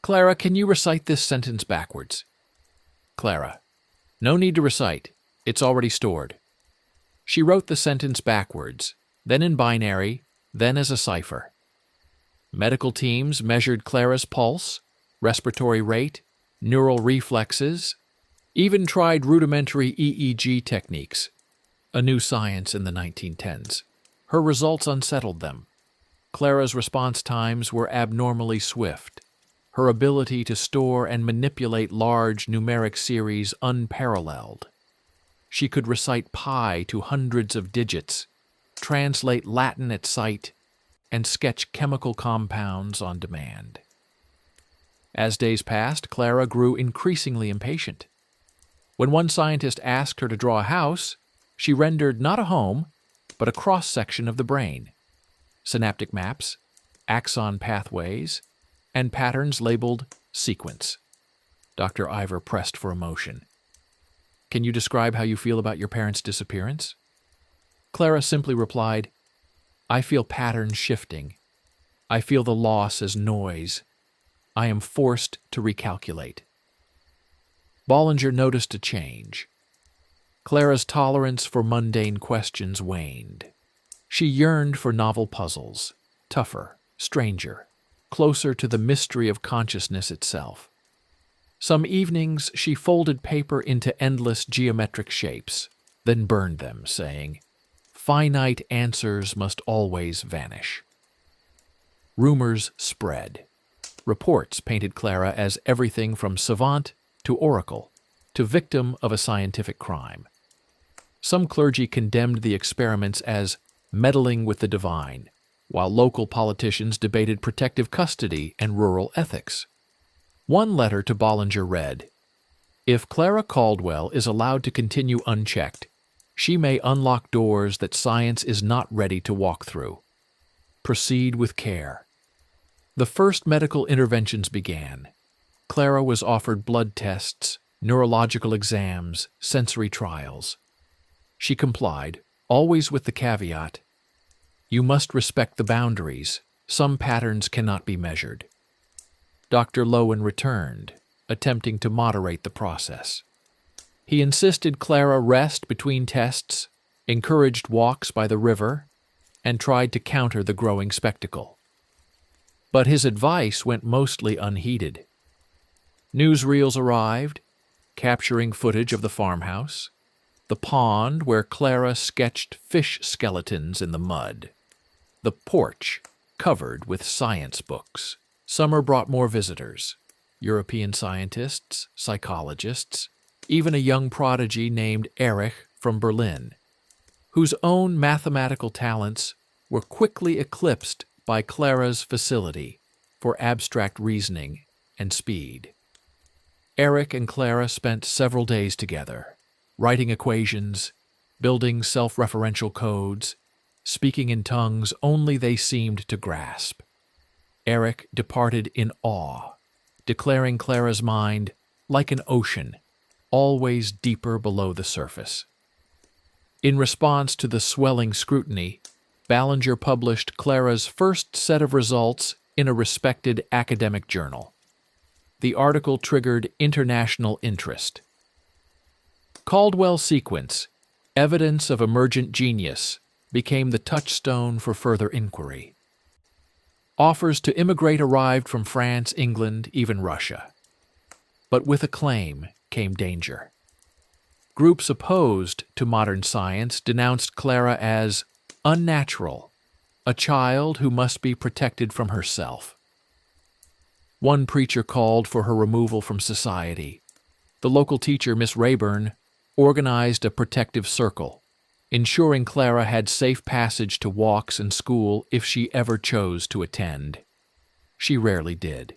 A: "Clara, can you recite this sentence backwards?" Clara: "No need to recite. It's already stored." She wrote the sentence backwards, then in binary, then as a cipher. Medical teams measured Clara's pulse, respiratory rate, neural reflexes, even tried rudimentary EEG techniques, a new science in the 1910s. Her results unsettled them. Clara's response times were abnormally swift, her ability to store and manipulate large numeric series unparalleled. She could recite pi to hundreds of digits, translate Latin at sight, and sketch chemical compounds on demand. As days passed, Clara grew increasingly impatient. When one scientist asked her to draw a house, she rendered not a home, but a cross-section of the brain. Synaptic maps, axon pathways, and patterns labeled sequence. Dr. Ivor pressed for emotion. Can you describe how you feel about your parents' disappearance? Clara simply replied, I feel patterns shifting. I feel the loss as noise. I am forced to recalculate. Bollinger noticed a change. Clara's tolerance for mundane questions waned. She yearned for novel puzzles, tougher, stranger, closer to the mystery of consciousness itself. Some evenings she folded paper into endless geometric shapes, then burned them, saying, finite answers must always vanish. Rumors spread. Reports painted Clara as everything from savant to oracle to victim of a scientific crime. Some clergy condemned the experiments as meddling with the divine, while local politicians debated protective custody and rural ethics. One letter to Bollinger read, if Clara Caldwell is allowed to continue unchecked, she may unlock doors that science is not ready to walk through. Proceed with care. The first medical interventions began. Clara was offered blood tests, neurological exams, sensory trials. She complied, always with the caveat, you must respect the boundaries. Some patterns cannot be measured. Dr. Lowen returned, attempting to moderate the process. He insisted Clara rest between tests, encouraged walks by the river, and tried to counter the growing spectacle. But his advice went mostly unheeded. Newsreels arrived, capturing footage of the farmhouse, the pond where Clara sketched fish skeletons in the mud, the porch covered with science books. Summer brought more visitors, European scientists, psychologists, even a young prodigy named Erich from Berlin, whose own mathematical talents were quickly eclipsed by Clara's facility for abstract reasoning and speed. Erich and Clara spent several days together, writing equations, building self-referential codes, speaking in tongues only they seemed to grasp. Erich departed in awe, declaring Clara's mind like an ocean, always deeper below the surface. In response to the swelling scrutiny, Bollinger published Clara's first set of results in a respected academic journal. The article triggered international interest. Caldwell sequence, evidence of emergent genius, became the touchstone for further inquiry. Offers to immigrate arrived from France, England, even Russia. But with acclaim came danger. Groups opposed to modern science denounced Clara as unnatural, a child who must be protected from herself. One preacher called for her removal from society. The local teacher, Miss Rayburn, organized a protective circle, ensuring Clara had safe passage to walks and school if she ever chose to attend. She rarely did.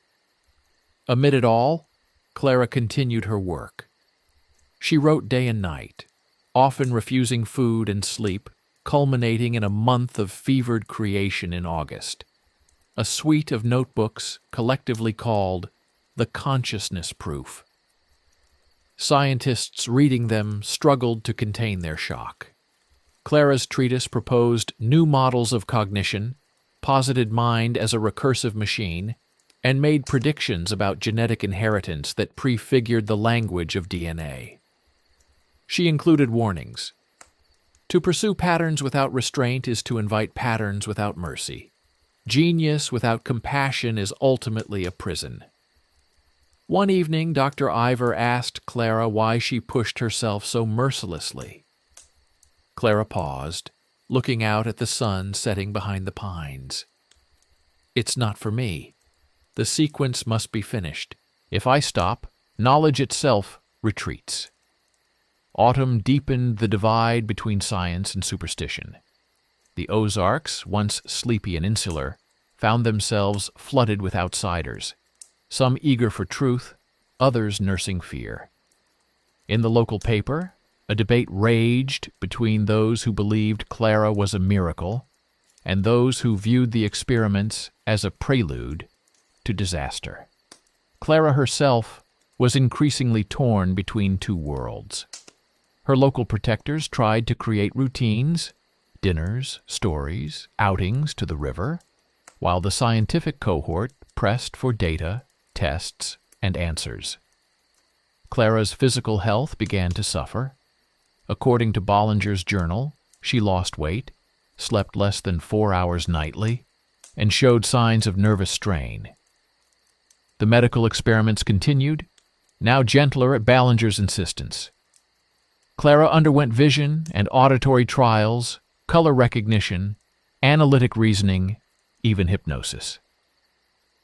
A: Amid it all, Clara continued her work. She wrote day and night, often refusing food and sleep, culminating in a month of fevered creation in August. A suite of notebooks collectively called the Consciousness Proof. Scientists reading them struggled to contain their shock. Clara's treatise proposed new models of cognition, posited mind as a recursive machine, and made predictions about genetic inheritance that prefigured the language of DNA. She included warnings. To pursue patterns without restraint is to invite patterns without mercy. Genius without compassion is ultimately a prison. One evening, Dr. Ivor asked Clara why she pushed herself so mercilessly. Clara paused, looking out at the sun setting behind the pines. It's not for me. The sequence must be finished. If I stop, knowledge itself retreats. Autumn deepened the divide between science and superstition. The Ozarks, once sleepy and insular, found themselves flooded with outsiders, some eager for truth, others nursing fear. In the local paper, a debate raged between those who believed Clara was a miracle and those who viewed the experiments as a prelude to disaster. Clara herself was increasingly torn between two worlds. Her local protectors tried to create routines, dinners, stories, outings to the river, while the scientific cohort pressed for data, tests, and answers. Clara's physical health began to suffer. According to Bollinger's journal, she lost weight, slept less than 4 hours nightly, and showed signs of nervous strain. The medical experiments continued, now gentler at Bollinger's insistence. Clara underwent vision and auditory trials, color recognition, analytic reasoning, even hypnosis.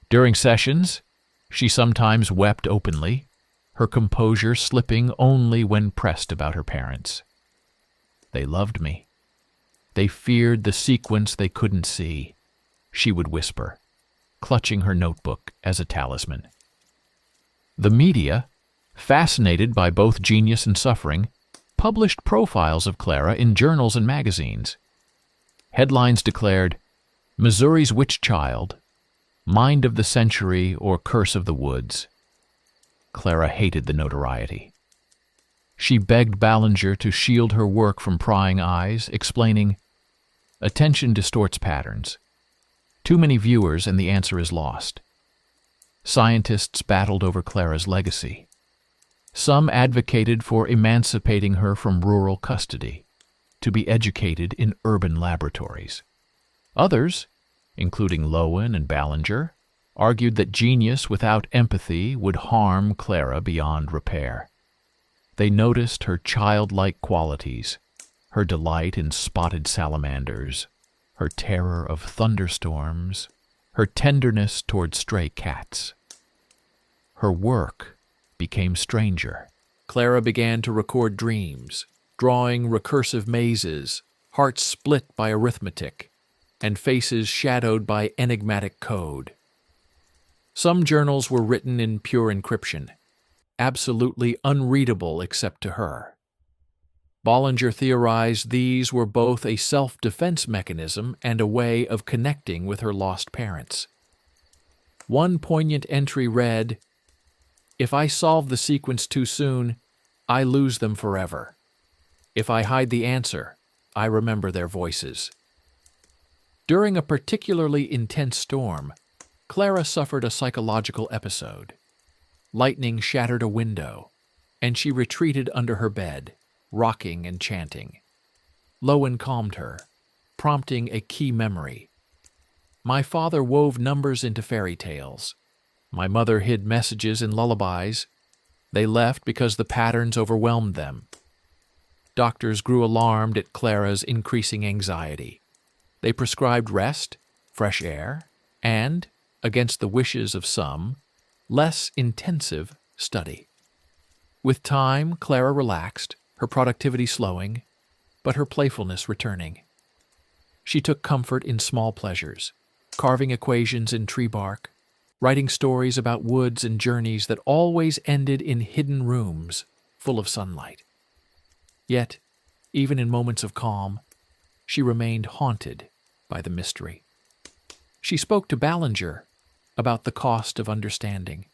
A: During sessions, she sometimes wept openly, her composure slipping only when pressed about her parents. "They loved me. They feared the sequence they couldn't see," she would whisper, clutching her notebook as a talisman. The media, fascinated by both genius and suffering, published profiles of Clara in journals and magazines. Headlines declared, "Missouri's Witch Child," "Mind of the Century," or "Curse of the Woods." Clara hated the notoriety. She begged Bollinger to shield her work from prying eyes, explaining, "Attention distorts patterns. Too many viewers and the answer is lost." Scientists battled over Clara's legacy. Some advocated for emancipating her from rural custody, to be educated in urban laboratories. Others, including Lowen and Bollinger, argued that genius without empathy would harm Clara beyond repair. They noticed her childlike qualities, her delight in spotted salamanders, her terror of thunderstorms, her tenderness toward stray cats. Her work became stranger. Clara began to record dreams, drawing recursive mazes, hearts split by arithmetic, and faces shadowed by enigmatic code. Some journals were written in pure encryption, absolutely unreadable except to her. Bollinger theorized these were both a self-defense mechanism and a way of connecting with her lost parents. One poignant entry read, "If I solve the sequence too soon, I lose them forever. If I hide the answer, I remember their voices." During a particularly intense storm, Clara suffered a psychological episode. Lightning shattered a window, and she retreated under her bed, rocking and chanting. Lowen calmed her, prompting a key memory. "My father wove numbers into fairy tales. My mother hid messages in lullabies. They left because the patterns overwhelmed them." Doctors grew alarmed at Clara's increasing anxiety. They prescribed rest, fresh air, and, against the wishes of some, less intensive study. With time, Clara relaxed, her productivity slowing, but her playfulness returning. She took comfort in small pleasures, carving equations in tree bark, writing stories about woods and journeys that always ended in hidden rooms full of sunlight. Yet, even in moments of calm, she remained haunted by the mystery. She spoke to Bollinger about the cost of understanding,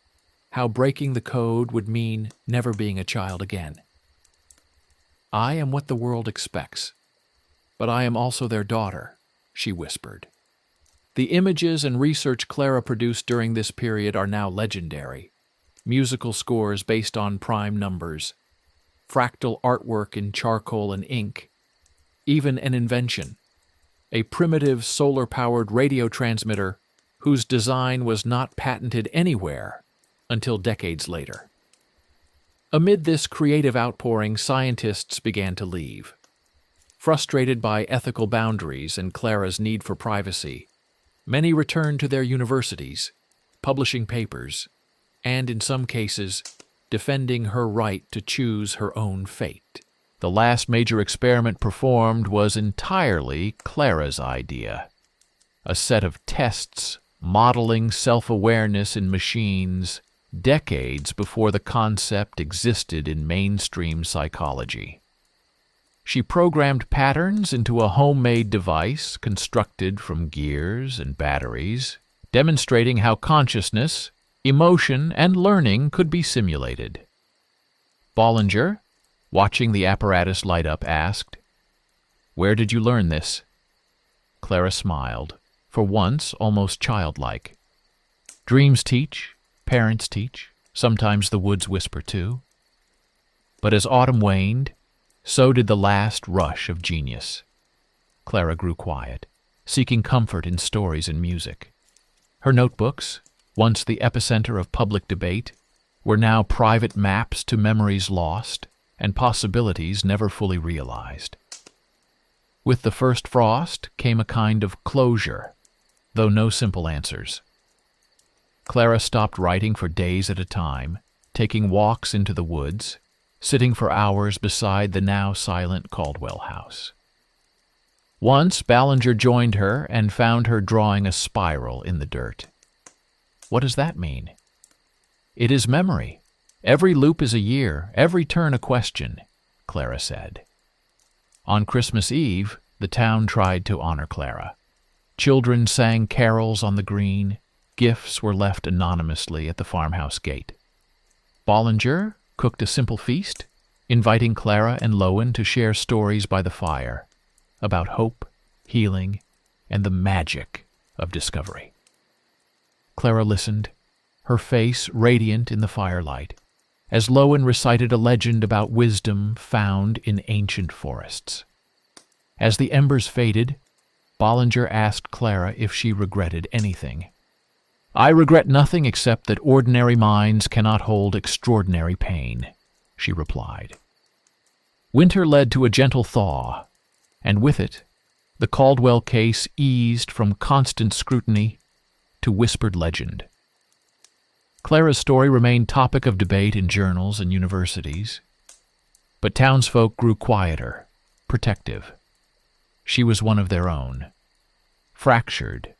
A: how breaking the code would mean never being a child again. "I am what the world expects, but I am also their daughter," she whispered. The images and research Clara produced during this period are now legendary. Musical scores based on prime numbers, fractal artwork in charcoal and ink, even an invention, a primitive solar-powered radio transmitter whose design was not patented anywhere until decades later. Amid this creative outpouring, scientists began to leave. Frustrated by ethical boundaries and Clara's need for privacy, many returned to their universities, publishing papers, and in some cases, defending her right to choose her own fate. The last major experiment performed was entirely Clara's idea. A set of tests modeling self-awareness in machines decades before the concept existed in mainstream psychology. She programmed patterns into a homemade device constructed from gears and batteries, demonstrating how consciousness, emotion, and learning could be simulated. Bollinger, watching the apparatus light up, asked, "Where did you learn this?" Clara smiled, for once almost childlike. "Dreams teach, parents teach, sometimes the woods whisper too." But as autumn waned, so did the last rush of genius. Clara grew quiet, seeking comfort in stories and music. Her notebooks, once the epicenter of public debate, were now private maps to memories lost and possibilities never fully realized. With the first frost came a kind of closure, though no simple answers. Clara stopped writing for days at a time, taking walks into the woods, sitting for hours beside the now silent Caldwell house. Once Ballinger joined her and found her drawing a spiral in the dirt. "What does that mean?" "It is memory. Every loop is a year, every turn a question," Clara said. On Christmas Eve, the town tried to honor Clara. Children sang carols on the green. Gifts were left anonymously at the farmhouse gate. Ballinger cooked a simple feast, inviting Clara and Lowen to share stories by the fire about hope, healing, and the magic of discovery. Clara listened, her face radiant in the firelight, as Lowen recited a legend about wisdom found in ancient forests. As the embers faded, Ballinger asked Clara if she regretted anything. "I regret nothing except that ordinary minds cannot hold extraordinary pain," she replied. Winter led to a gentle thaw, and with it, the Caldwell case eased from constant scrutiny to whispered legend. Clara's story remained topic of debate in journals and universities, but townsfolk grew quieter, protective. She was one of their own, fractured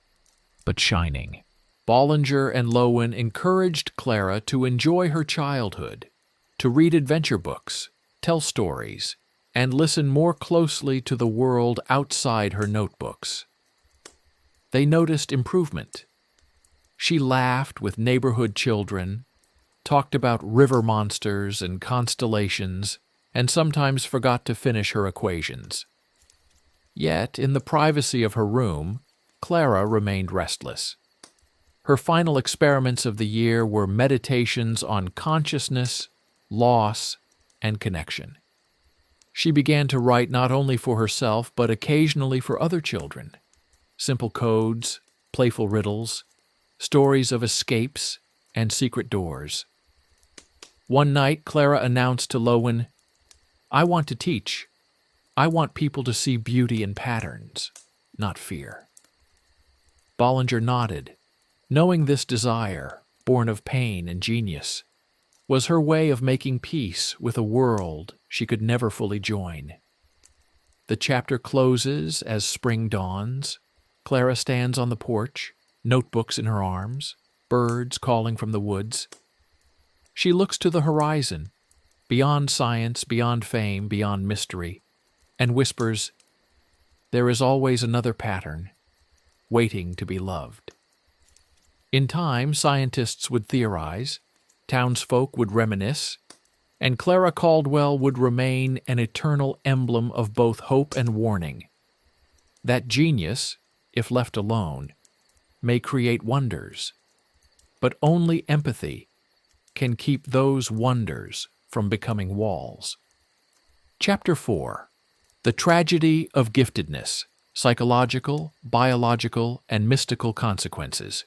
A: but shining. Ballinger and Lowen encouraged Clara to enjoy her childhood, to read adventure books, tell stories, and listen more closely to the world outside her notebooks. They noticed improvement. She laughed with neighborhood children, talked about river monsters and constellations, and sometimes forgot to finish her equations. Yet, in the privacy of her room, Clara remained restless. Her final experiments of the year were meditations on consciousness, loss, and connection. She began to write not only for herself, but occasionally for other children. Simple codes, playful riddles, stories of escapes, and secret doors. One night, Clara announced to Lowen, "I want to teach. I want people to see beauty in patterns, not fear." Ballinger nodded, knowing this desire, born of pain and genius, was her way of making peace with a world she could never fully join. The chapter closes as spring dawns. Clara stands on the porch, notebooks in her arms, birds calling from the woods. She looks to the horizon, beyond science, beyond fame, beyond mystery, and whispers, "There is always another pattern, waiting to be loved." In time, scientists would theorize, townsfolk would reminisce, and Clara Caldwell would remain an eternal emblem of both hope and warning. That genius, if left alone, may create wonders, but only empathy can keep those wonders from becoming walls. Chapter 4. The Tragedy of Giftedness, Psychological, Biological, and Mystical Consequences.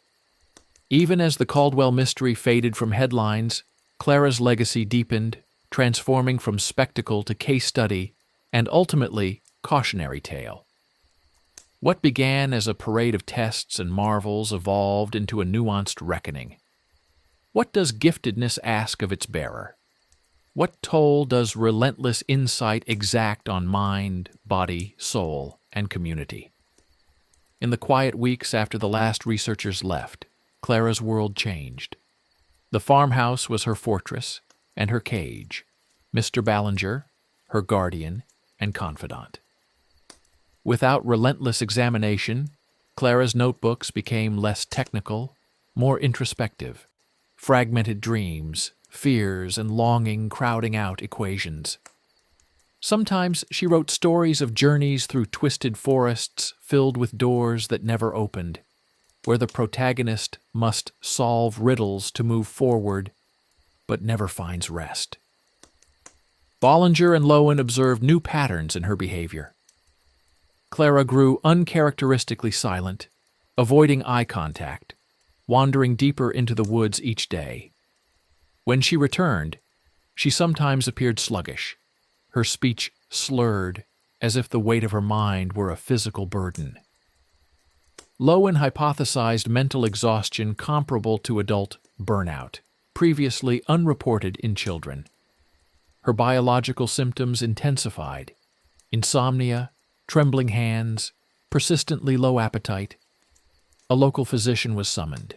A: Even as the Caldwell mystery faded from headlines, Clara's legacy deepened, transforming from spectacle to case study and ultimately cautionary tale. What began as a parade of tests and marvels evolved into a nuanced reckoning. What does giftedness ask of its bearer? What toll does relentless insight exact on mind, body, soul, and community? In the quiet weeks after the last researchers left, Clara's world changed. The farmhouse was her fortress and her cage, Mr. Ballinger, her guardian and confidant. Without relentless examination, Clara's notebooks became less technical, more introspective, fragmented dreams, fears, and longing crowding out equations. Sometimes she wrote stories of journeys through twisted forests filled with doors that never opened, where the protagonist must solve riddles to move forward, but never finds rest. Bollinger and Lowen observed new patterns in her behavior. Clara grew uncharacteristically silent, avoiding eye contact, wandering deeper into the woods each day. When she returned, she sometimes appeared sluggish, her speech slurred, as if the weight of her mind were a physical burden. Lowen hypothesized mental exhaustion comparable to adult burnout, previously unreported in children. Her biological symptoms intensified: insomnia, trembling hands, persistently low appetite. A local physician was summoned.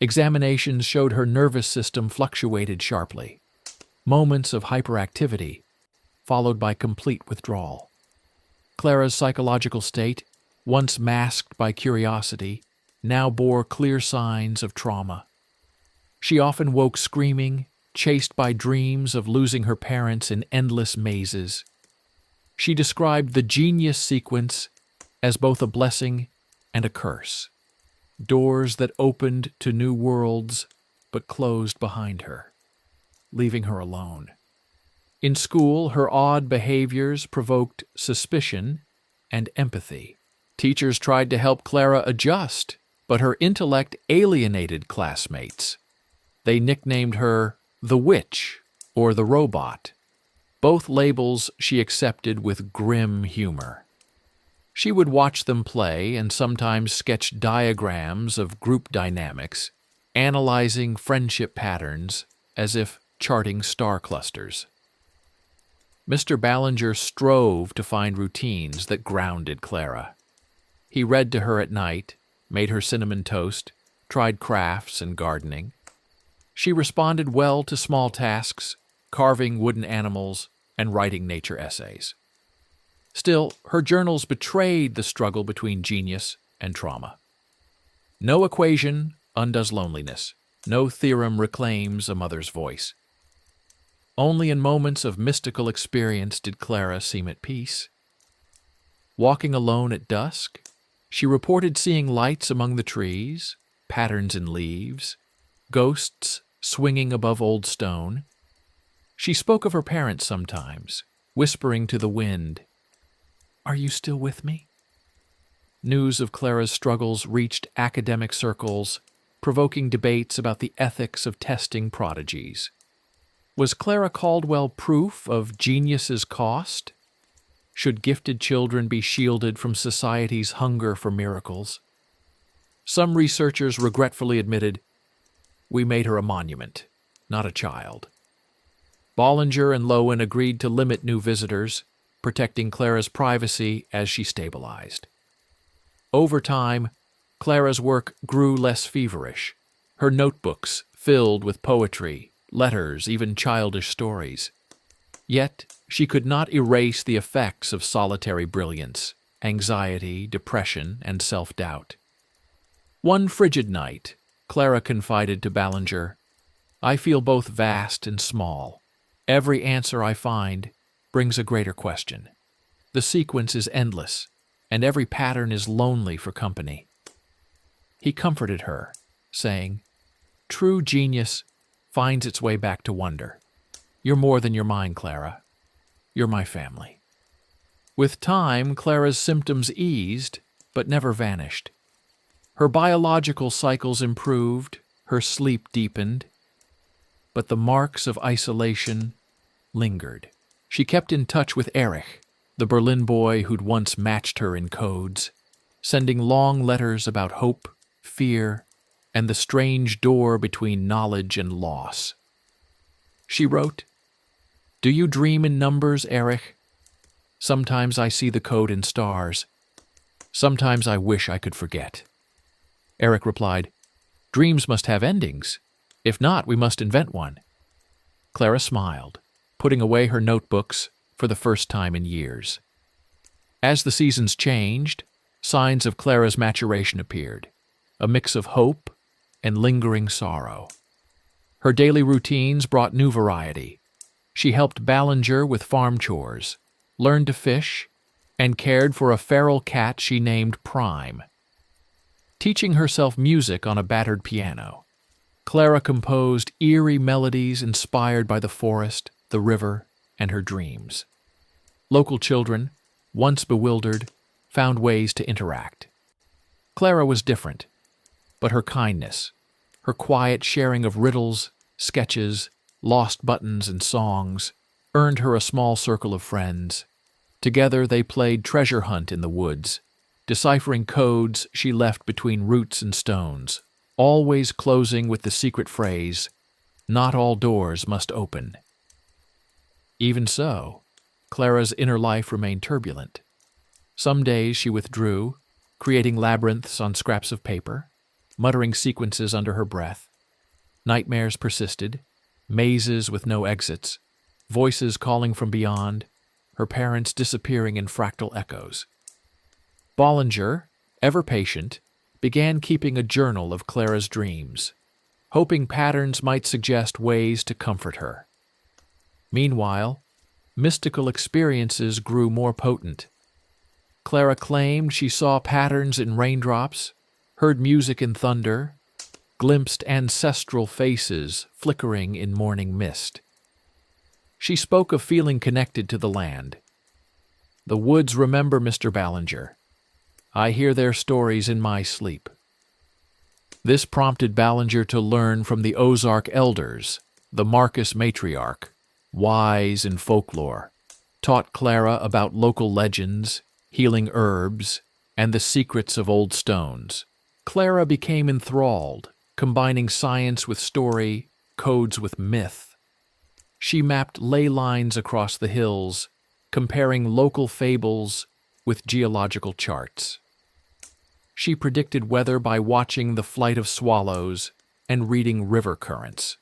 A: Examinations showed her nervous system fluctuated sharply. Moments of hyperactivity, followed by complete withdrawal. Clara's psychological state, once masked by curiosity, now bore clear signs of trauma. She often woke screaming, chased by dreams of losing her parents in endless mazes. She described the genius sequence as both a blessing and a curse. Doors that opened to new worlds but closed behind her, leaving her alone. In school, her odd behaviors provoked suspicion and empathy. Teachers tried to help Clara adjust, but her intellect alienated classmates. They nicknamed her the witch or the robot, both labels she accepted with grim humor. She would watch them play and sometimes sketch diagrams of group dynamics, analyzing friendship patterns as if charting star clusters. Mr. Ballinger strove to find routines that grounded Clara. He read to her at night, made her cinnamon toast, tried crafts and gardening. She responded well to small tasks, carving wooden animals and writing nature essays. Still, her journals betrayed the struggle between genius and trauma. No equation undoes loneliness. No theorem reclaims a mother's voice. Only in moments of mystical experience did Clara seem at peace. Walking alone at dusk, she reported seeing lights among the trees, patterns in leaves, ghosts swinging above old stone. She spoke of her parents sometimes, whispering to the wind, "Are you still with me?" News of Clara's struggles reached academic circles, provoking debates about the ethics of testing prodigies. Was Clara Caldwell proof of genius's cost? Should gifted children be shielded from society's hunger for miracles? Some researchers regretfully admitted, "We made her a monument, not a child." Bollinger and Lowen agreed to limit new visitors, protecting Clara's privacy as she stabilized. Over time, Clara's work grew less feverish, her notebooks filled with poetry, letters, even childish stories. Yet, she could not erase the effects of solitary brilliance, anxiety, depression, and self-doubt. One frigid night, Clara confided to Ballinger, "I feel both vast and small. Every answer I find brings a greater question. The sequence is endless, and every pattern is lonely for company." He comforted her, saying, "True genius finds its way back to wonder. You're more than your mind, Clara. You're my family." With time, Clara's symptoms eased, but never vanished. Her biological cycles improved, her sleep deepened, but the marks of isolation lingered. She kept in touch with Erich, the Berlin boy who'd once matched her in codes, sending long letters about hope, fear, and the strange door between knowledge and loss. She wrote, "Do you dream in numbers, Erich? Sometimes I see the code in stars. Sometimes I wish I could forget." Erich replied, "Dreams must have endings. If not, we must invent one." Clara smiled, putting away her notebooks for the first time in years. As the seasons changed, signs of Clara's maturation appeared, a mix of hope and lingering sorrow. Her daily routines brought new variety. She helped Ballinger with farm chores, learned to fish, and cared for a feral cat she named Prime. Teaching herself music on a battered piano, Clara composed eerie melodies inspired by the forest, the river, and her dreams. Local children, once bewildered, found ways to interact. Clara was different, but her kindness, her quiet sharing of riddles, sketches, lost buttons, and songs earned her a small circle of friends. Together they played treasure hunt in the woods, deciphering codes she left between roots and stones, always closing with the secret phrase, "Not all doors must open." Even so, Clara's inner life remained turbulent. Some days she withdrew, creating labyrinths on scraps of paper, muttering sequences under her breath. Nightmares persisted, mazes with no exits, voices calling from beyond, her parents disappearing in fractal echoes. Ballinger, ever patient, began keeping a journal of Clara's dreams, hoping patterns might suggest ways to comfort her. Meanwhile, mystical experiences grew more potent. Clara claimed she saw patterns in raindrops, heard music in thunder, glimpsed ancestral faces flickering in morning mist. She spoke of feeling connected to the land. "The woods remember Mr. Ballinger. I hear their stories in my sleep." This prompted Ballinger to learn from the Ozark elders, the Marcus matriarch, wise in folklore, taught Clara about local legends, healing herbs, and the secrets of old stones. Clara became enthralled, combining science with story, codes with myth. She mapped ley lines across the hills, comparing local fables with geological charts. She predicted weather by watching the flight of swallows and reading river currents.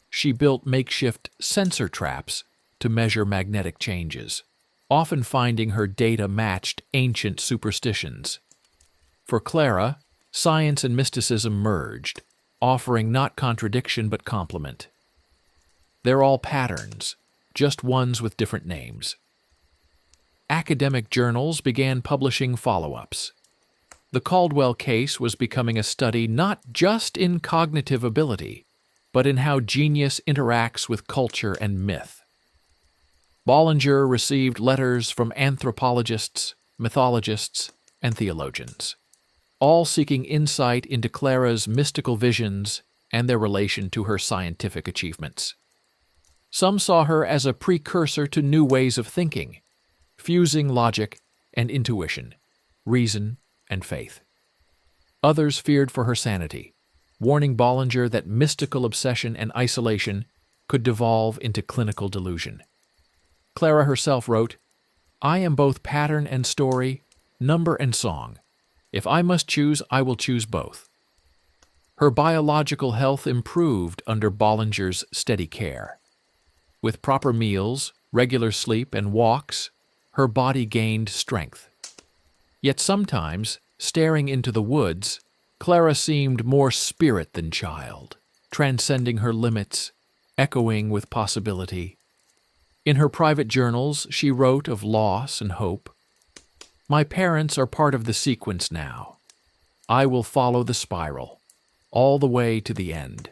A: She built makeshift sensor traps to measure magnetic changes, often finding her data matched ancient superstitions. For Clara, science and mysticism merged, offering not contradiction but complement. They're all patterns, just ones with different names. Academic journals began publishing follow-ups. The Caldwell case was becoming a study not just in cognitive ability, but in how genius interacts with culture and myth. Ballinger received letters from anthropologists, mythologists, and theologians, all seeking insight into Clara's mystical visions and their relation to her scientific achievements. Some saw her as a precursor to new ways of thinking, fusing logic and intuition, reason and faith. Others feared for her sanity, warning Ballinger that mystical obsession and isolation could devolve into clinical delusion. Clara herself wrote, "I am both pattern and story, number and song. If I must choose, I will choose both." Her biological health improved under Ballinger's steady care. With proper meals, regular sleep, and walks, her body gained strength. Yet sometimes, staring into the woods, Clara seemed more spirit than child, transcending her limits, echoing with possibility. In her private journals, she wrote of loss and hope. "My parents are part of the sequence now. I will follow the spiral, all the way to the end."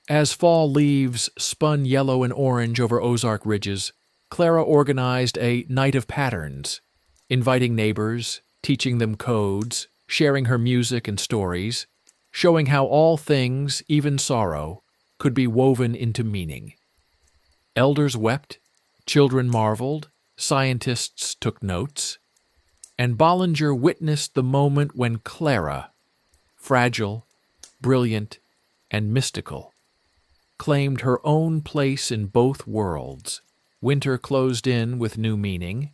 A: As fall leaves spun yellow and orange over Ozark ridges, Clara organized a night of patterns, inviting neighbors, teaching them codes, sharing her music and stories, showing how all things, even sorrow, could be woven into meaning. Elders wept, children marveled, scientists took notes, and Ballinger witnessed the moment when Clara, fragile, brilliant, and mystical, claimed her own place in both worlds. Winter closed in with new meaning.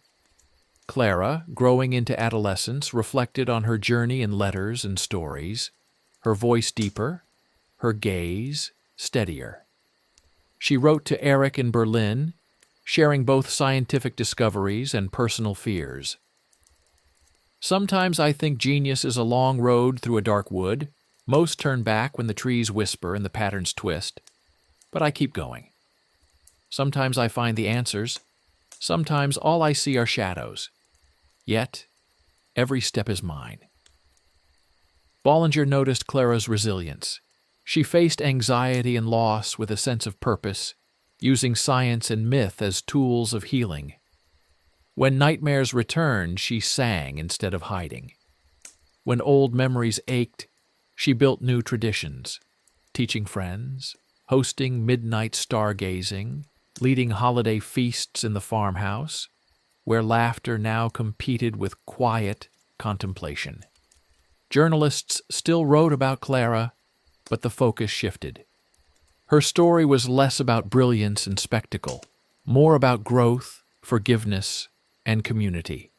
A: Clara, growing into adolescence, reflected on her journey in letters and stories, her voice deeper, her gaze steadier. She wrote to Eric in Berlin, sharing both scientific discoveries and personal fears. "Sometimes I think genius is a long road through a dark wood. Most turn back when the trees whisper and the patterns twist. But I keep going." Sometimes I find the answers. Sometimes all I see are shadows. Yet, every step is mine. Bollinger noticed Clara's resilience. She faced anxiety and loss with a sense of purpose, using science and myth as tools of healing. When nightmares returned, she sang instead of hiding. When old memories ached, she built new traditions, teaching friends, hosting midnight stargazing, leading holiday feasts in the farmhouse, where laughter now competed with quiet contemplation. Journalists still wrote about Clara, but the focus shifted. Her story was less about brilliance and spectacle, more about growth, forgiveness, and community.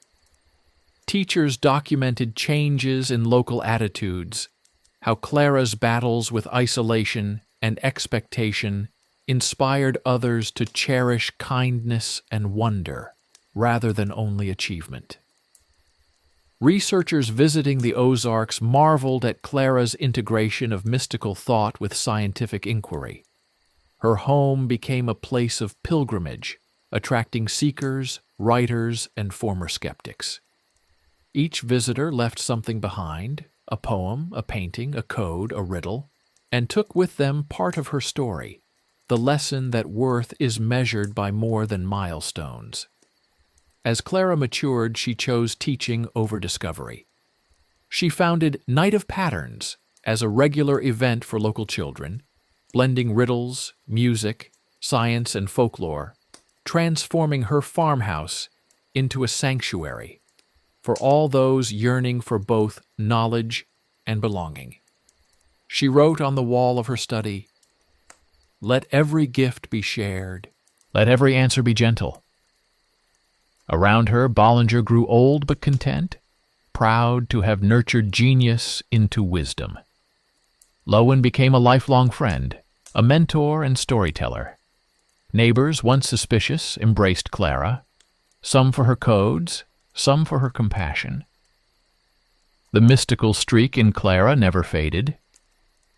A: Teachers documented changes in local attitudes, how Clara's battles with isolation and expectation inspired others to cherish kindness and wonder, rather than only achievement. Researchers visiting the Ozarks marveled at Clara's integration of mystical thought with scientific inquiry. Her home became a place of pilgrimage, attracting seekers, writers, and former skeptics. Each visitor left something behind, a poem, a painting, a code, a riddle, and took with them part of her story, the lesson that worth is measured by more than milestones. As Clara matured, she chose teaching over discovery. She founded Night of Patterns as a regular event for local children, blending riddles, music, science, and folklore, transforming her farmhouse into a sanctuary for all those yearning for both knowledge and belonging. She wrote on the wall of her study, "Let every gift be shared. Let every answer be gentle." Around her, Bollinger grew old but content, proud to have nurtured genius into wisdom. Lowen became a lifelong friend, a mentor and storyteller. Neighbors, once suspicious, embraced Clara, some for her codes, some for her compassion. The mystical streak in Clara never faded.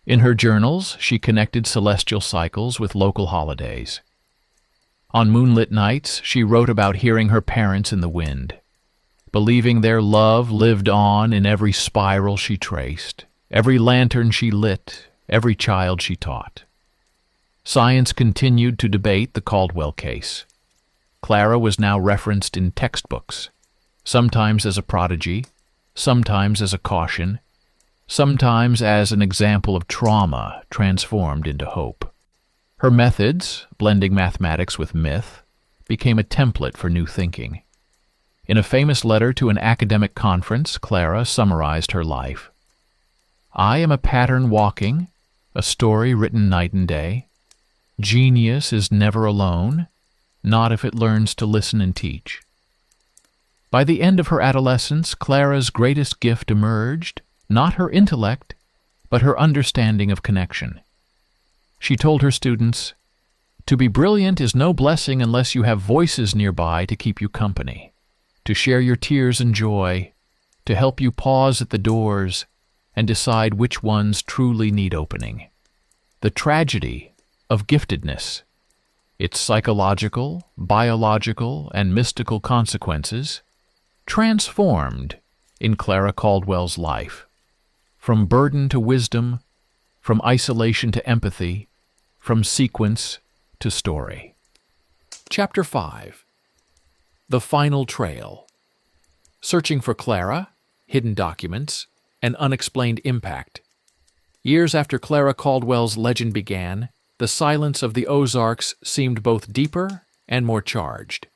A: In her journals, she connected celestial cycles with local holidays. On moonlit nights, she wrote about hearing her parents in the wind, believing their love lived on in every spiral she traced, every lantern she lit, every child she taught. Science continued to debate the Caldwell case. Clara was now referenced in textbooks, sometimes as a prodigy, sometimes as a caution, sometimes as an example of trauma transformed into hope. Her methods, blending mathematics with myth, became a template for new thinking. In a famous letter to an academic conference, Clara summarized her life. "I am a pattern walking, a story written night and day. Genius is never alone, not if it learns to listen and teach." By the end of her adolescence, Clara's greatest gift emerged, not her intellect, but her understanding of connection. She told her students, "To be brilliant is no blessing unless you have voices nearby to keep you company, to share your tears and joy, to help you pause at the doors and decide which ones truly need opening. The tragedy of giftedness, its psychological, biological, and mystical consequences, transformed in Clara Caldwell's life, from burden to wisdom, from isolation to empathy, from sequence to story." Chapter 5. The Final Trail. Searching for Clara, hidden documents, and unexplained impact. Years after Clara Caldwell's legend began, the silence of the Ozarks seemed both deeper and more charged.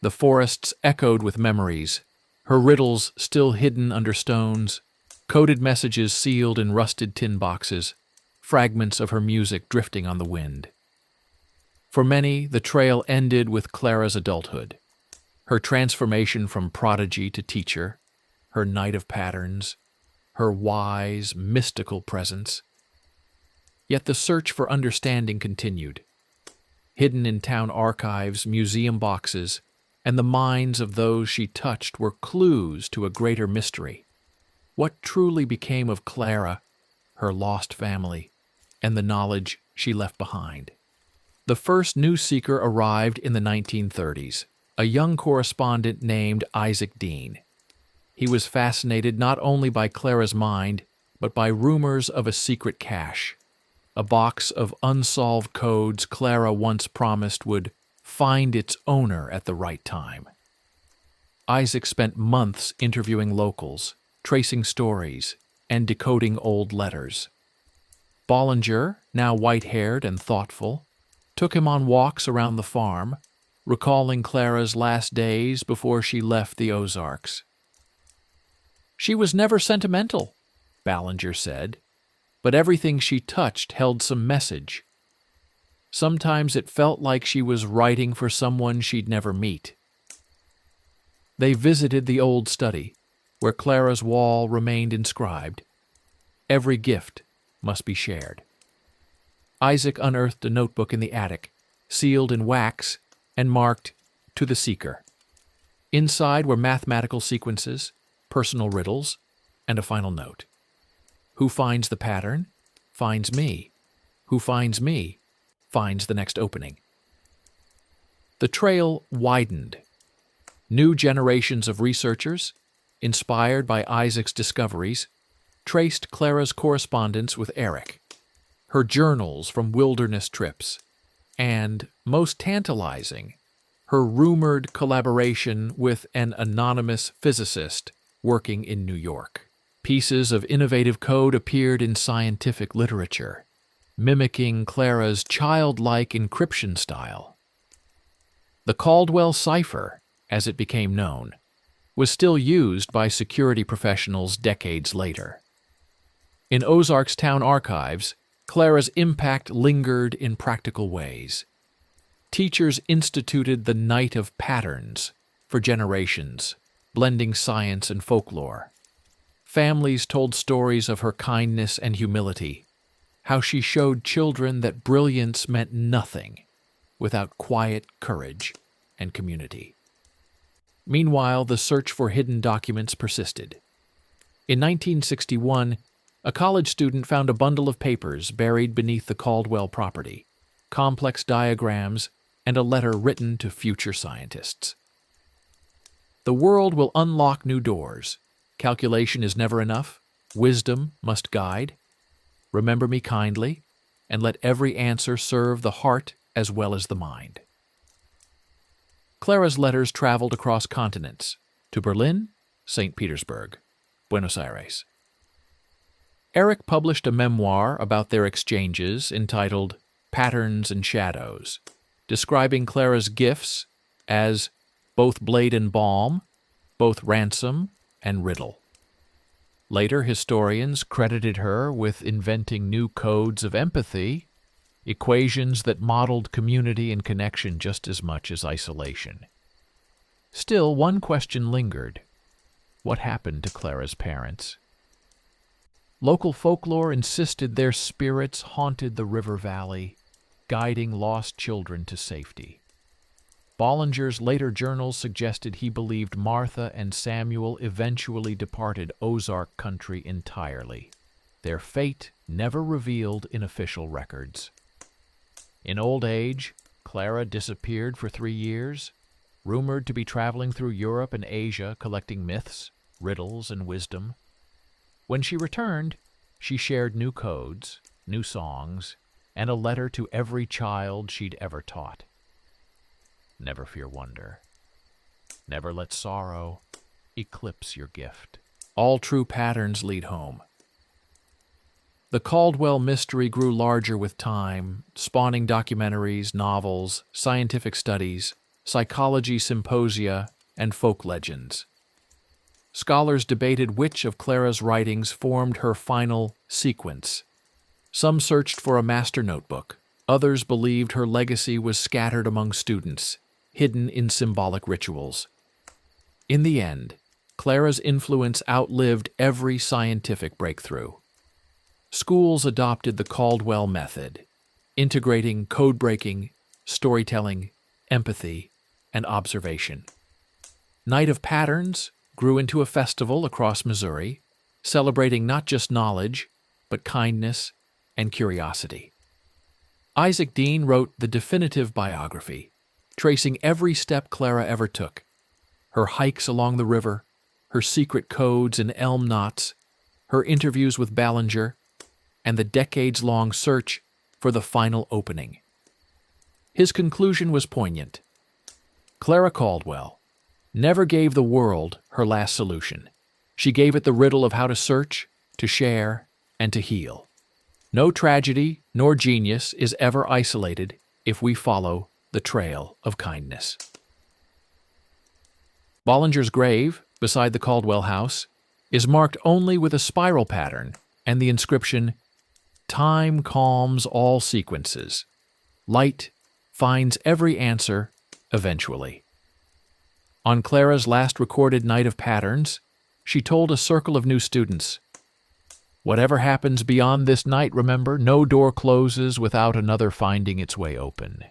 A: The forests echoed with memories, her riddles still hidden under stones, coded messages sealed in rusted tin boxes, fragments of her music drifting on the wind. For many, the trail ended with Clara's adulthood, her transformation from prodigy to teacher, her night of patterns, her wise, mystical presence. Yet the search for understanding continued. Hidden in town archives, museum boxes, and the minds of those she touched were clues to a greater mystery. What truly became of Clara, her lost family, and the knowledge she left behind? The first news seeker arrived in the 1930s, a young correspondent named Isaac Dean. He was fascinated not only by Clara's mind, but by rumors of a secret cache, a box of unsolved codes Clara once promised would find its owner at the right time. Isaac spent months interviewing locals, tracing stories, and decoding old letters. Bollinger, now white-haired and thoughtful, took him on walks around the farm, recalling Clara's last days before she left the Ozarks. "She was never sentimental," Ballinger said, "but everything she touched held some message. Sometimes it felt like she was writing for someone she'd never meet." They visited the old study, where Clara's wall remained inscribed, "Every gift must be shared." Isaac unearthed a notebook in the attic, sealed in wax and marked, "To the Seeker." Inside were mathematical sequences, personal riddles, and a final note. "Who finds the pattern, finds me. Who finds me, finds the next opening." The trail widened. New generations of researchers, inspired by Isaac's discoveries, traced Clara's correspondence with Eric, her journals from wilderness trips, and, most tantalizing, her rumored collaboration with an anonymous physicist working in New York. Pieces of innovative code appeared in scientific literature, mimicking Clara's childlike encryption style. The Caldwell cipher, as it became known, was still used by security professionals decades later. In Ozarks town archives, Clara's impact lingered in practical ways. Teachers instituted the Night of Patterns for generations, blending science and folklore. Families told stories of her kindness and humility, how she showed children that brilliance meant nothing without quiet courage and community. Meanwhile, the search for hidden documents persisted. In 1961, a college student found a bundle of papers buried beneath the Caldwell property, complex diagrams, and a letter written to future scientists. "The world will unlock new doors. Calculation is never enough. Wisdom must guide. Remember me kindly, and let every answer serve the heart as well as the mind." Clara's letters traveled across continents, to Berlin, St. Petersburg, Buenos Aires. Eric published a memoir about their exchanges entitled Patterns and Shadows, describing Clara's gifts as both blade and balm, both ransom and riddle. Later historians credited her with inventing new codes of empathy, equations that modeled community and connection just as much as isolation. Still, one question lingered. What happened to Clara's parents? Local folklore insisted their spirits haunted the river valley, guiding lost children to safety. Bollinger's later journals suggested he believed Martha and Samuel eventually departed Ozark country entirely, their fate never revealed in official records. In old age, Clara disappeared for 3 years, rumored to be traveling through Europe and Asia collecting myths, riddles, and wisdom. When she returned, she shared new codes, new songs, and a letter to every child she'd ever taught. Never fear wonder. Never let sorrow eclipse your gift. All true patterns lead home. The Caldwell mystery grew larger with time, spawning documentaries, novels, scientific studies, psychology symposia, and folk legends. Scholars debated which of Clara's writings formed her final sequence. Some searched for a master notebook. Others believed her legacy was scattered among students, hidden in symbolic rituals. In the end, Clara's influence outlived every scientific breakthrough. Schools adopted the Caldwell method, integrating code-breaking, storytelling, empathy, and observation. Night of Patterns grew into a festival across Missouri, celebrating not just knowledge, but kindness and curiosity. Isaac Dean wrote the definitive biography, tracing every step Clara ever took, her hikes along the river, her secret codes in elm knots, her interviews with Ballinger, and the decades-long search for the final opening. His conclusion was poignant. Clara Caldwell never gave the world her last solution. She gave it the riddle of how to search, to share, and to heal. No tragedy nor genius is ever isolated if we follow the trail of kindness. Ballinger's grave, beside the Caldwell house, is marked only with a spiral pattern and the inscription, "Time calms all sequences. Light finds every answer eventually." On Clara's last recorded night of patterns, she told a circle of new students, "Whatever happens beyond this night, remember, no door closes without another finding its way open.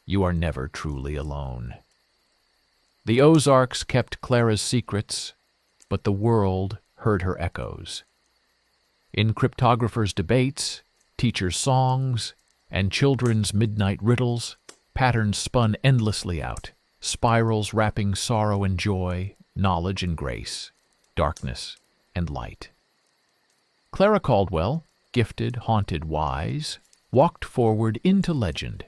A: You are never truly alone." The Ozarks kept Clara's secrets, but the world heard her echoes. In cryptographers' debates, teachers' songs, and children's midnight riddles, patterns spun endlessly out, spirals wrapping sorrow and joy, knowledge and grace, darkness and light. Clara Caldwell, gifted, haunted, wise, walked forward into legend.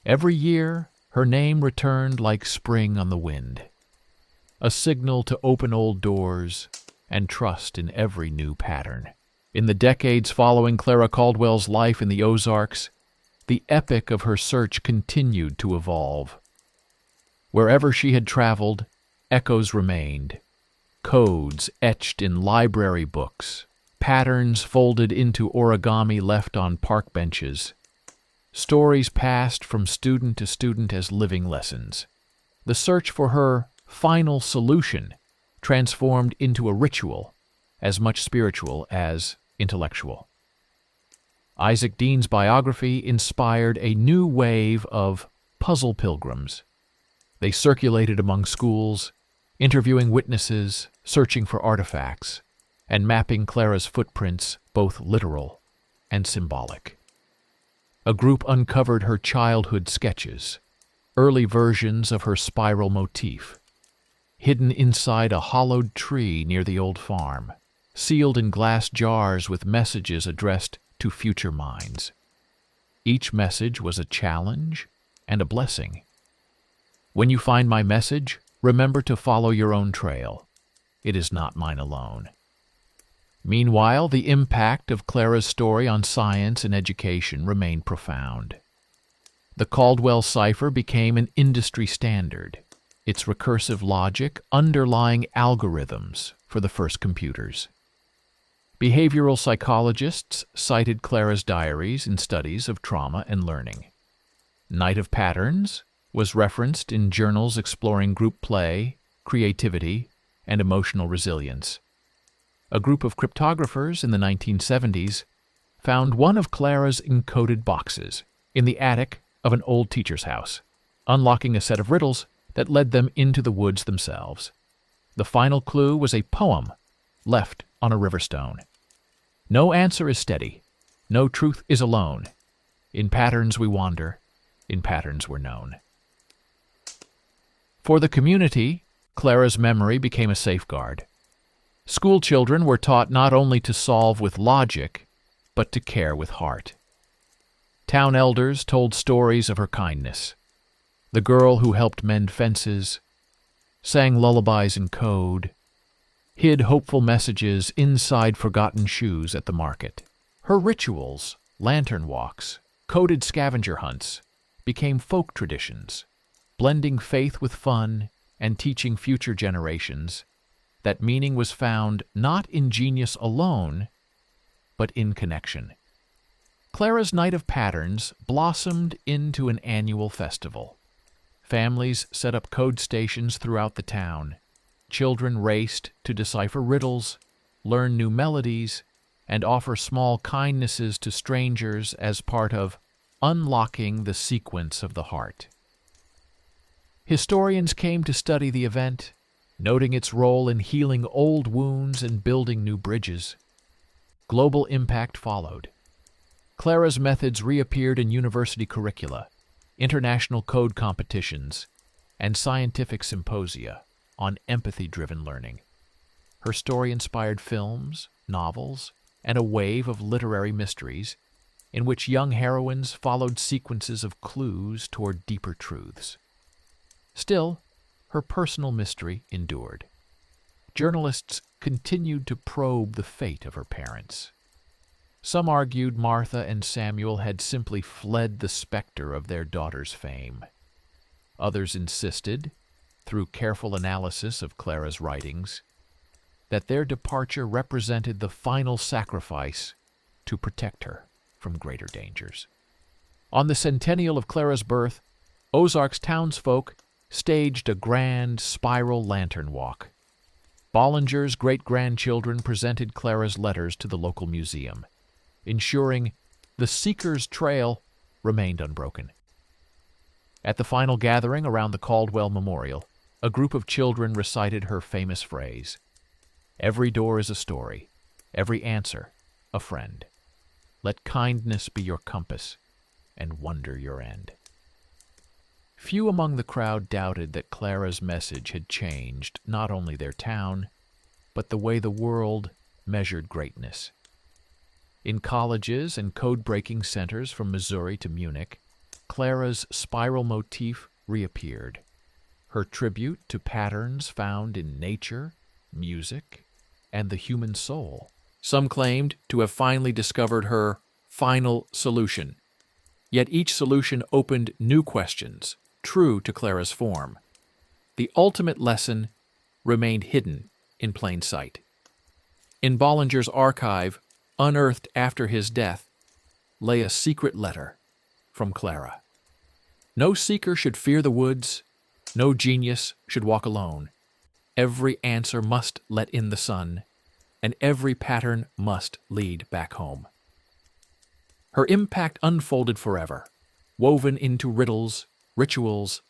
A: Every year, her name returned like spring on the wind, a signal to open old doors and trust in every new pattern. In the decades following Clara Caldwell's life in the Ozarks, the epic of her search continued to evolve. Wherever she had traveled, echoes remained, codes etched in library books, patterns folded into origami left on park benches, stories passed from student to student as living lessons. The search for her final solution transformed into a ritual, as much spiritual as intellectual. Isaac Dean's biography inspired a new wave of puzzle pilgrims. They circulated among schools, interviewing witnesses, searching for artifacts, and mapping Clara's footprints, both literal and symbolic. A group uncovered her childhood sketches, early versions of her spiral motif, hidden inside a hollowed tree near the old farm, sealed in glass jars with messages addressed to future minds. Each message was a challenge and a blessing. When you find my message, remember to follow your own trail. It is not mine alone. Meanwhile, the impact of Clara's story on science and education remained profound. The Caldwell cipher became an industry standard, its recursive logic underlying algorithms for the first computers. Behavioral psychologists cited Clara's diaries in studies of trauma and learning. Night of Patterns was referenced in journals exploring group play, creativity, and emotional resilience. A group of cryptographers in the 1970s found one of Clara's encoded boxes in the attic of an old teacher's house, unlocking a set of riddles that led them into the woods themselves. The final clue was a poem left on a river stone. No answer is steady. No truth is alone. In patterns we wander. In patterns we're known. For the community, Clara's memory became a safeguard. School children were taught not only to solve with logic, but to care with heart. Town elders told stories of her kindness. The girl who helped mend fences, sang lullabies in code, hid hopeful messages inside forgotten shoes at the market. Her rituals, lantern walks, coded scavenger hunts, became folk traditions, blending faith with fun and teaching future generations that meaning was found not in genius alone, but in connection. Clara's Night of Patterns blossomed into an annual festival. Families set up code stations throughout the town. Children raced to decipher riddles, learn new melodies, and offer small kindnesses to strangers as part of unlocking the sequence of the heart. Historians came to study the event, noting its role in healing old wounds and building new bridges. Global impact followed. Clara's methods reappeared in university curricula, international code competitions, and scientific symposia on empathy-driven learning. Her story inspired films, novels, and a wave of literary mysteries in which young heroines followed sequences of clues toward deeper truths. Still, her personal mystery endured. Journalists continued to probe the fate of her parents. Some argued Martha and Samuel had simply fled the specter of their daughter's fame. Others insisted, through careful analysis of Clara's writings, that their departure represented the final sacrifice to protect her from greater dangers. On the centennial of Clara's birth, Ozarks townsfolk staged a grand spiral lantern walk. Bollinger's great-grandchildren presented Clara's letters to the local museum, ensuring the seeker's trail remained unbroken. At the final gathering around the Caldwell Memorial, a group of children recited her famous phrase, "Every door is a story, every answer a friend. Let kindness be your compass, and wonder your end." Few among the crowd doubted that Clara's message had changed not only their town, but the way the world measured greatness. In colleges and code-breaking centers from Missouri to Munich, Clara's spiral motif reappeared, her tribute to patterns found in nature, music, and the human soul. Some claimed to have finally discovered her final solution. Yet each solution opened new questions, true to Clara's form. The ultimate lesson remained hidden in plain sight. In Bollinger's archive, unearthed after his death, lay a secret letter from Clara. No seeker should fear the woods, no genius should walk alone. Every answer must let in the sun, and every pattern must lead back home. Her impact unfolded forever, woven into riddles, rituals,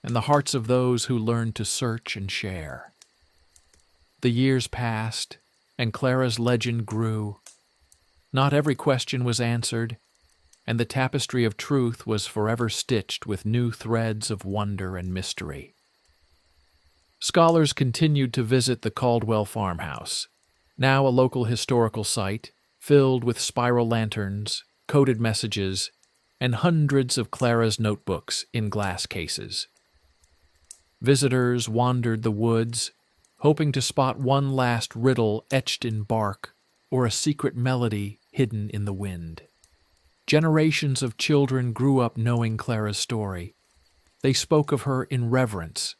A: and the hearts of those who learned to search and share. The years passed, and Clara's legend grew. Not every question was answered, and the tapestry of truth was forever stitched with new threads of wonder and mystery. Scholars continued to visit the Caldwell farmhouse, now a local historical site filled with spiral lanterns, coded messages, and hundreds of Clara's notebooks in glass cases. Visitors wandered the woods, hoping to spot one last riddle etched in bark or a secret melody hidden in the wind. Generations of children grew up knowing Clara's story. They spoke of her in reverence,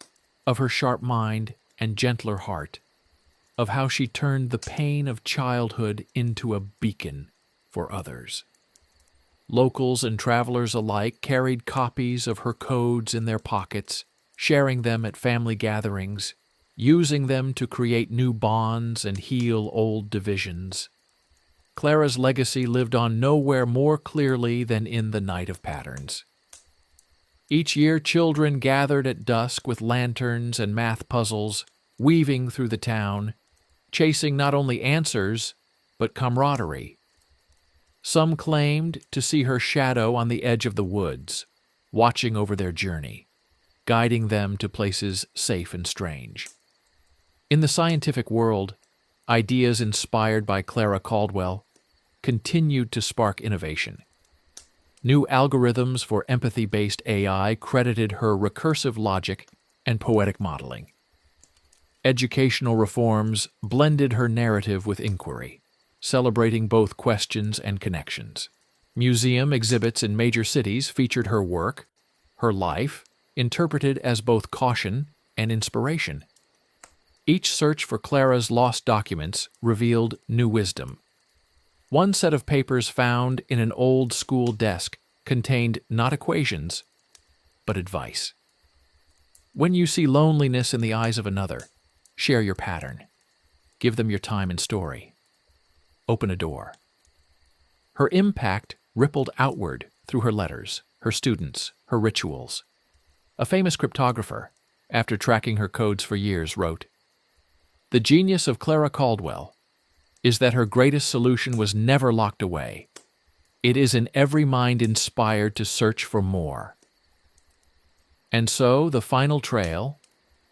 A: of her sharp mind and gentler heart, of how she turned the pain of childhood into a beacon for others. Locals and travelers alike carried copies of her codes in their pockets, sharing them at family gatherings, using them to create new bonds and heal old divisions. Clara's legacy lived on nowhere more clearly than in the Night of Patterns. Each year, children gathered at dusk with lanterns and math puzzles, weaving through the town, chasing not only answers, but camaraderie. Some claimed to see her shadow on the edge of the woods, watching over their journey, guiding them to places safe and strange. In the scientific world, ideas inspired by Clara Caldwell continued to spark innovation. New algorithms for empathy-based AI credited her recursive logic and poetic modeling. Educational reforms blended her narrative with inquiry, celebrating both questions and connections. Museum exhibits in major cities featured her work, her life, interpreted as both caution and inspiration. Each search for Clara's lost documents revealed new wisdom. One set of papers found in an old school desk contained not equations, but advice. When you see loneliness in the eyes of another, share your pattern. Give them your time and story. Open a door. Her impact rippled outward through her letters, her students, her rituals. A famous cryptographer, after tracking her codes for years, wrote, "The genius of Clara Caldwell is that her greatest solution was never locked away. It is in every mind inspired to search for more. And so the final trail,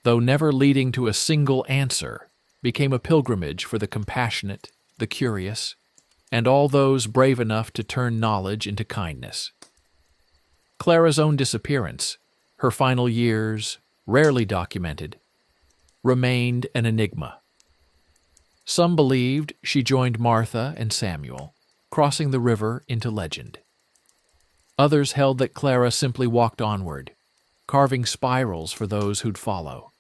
A: though never leading to a single answer, became a pilgrimage for the compassionate, the curious, and all those brave enough to turn knowledge into kindness. Clara's own disappearance, her final years, rarely documented, remained an enigma. Some believed she joined Martha and Samuel, crossing the river into legend. Others held that Clara simply walked onward, carving spirals for those who'd follow,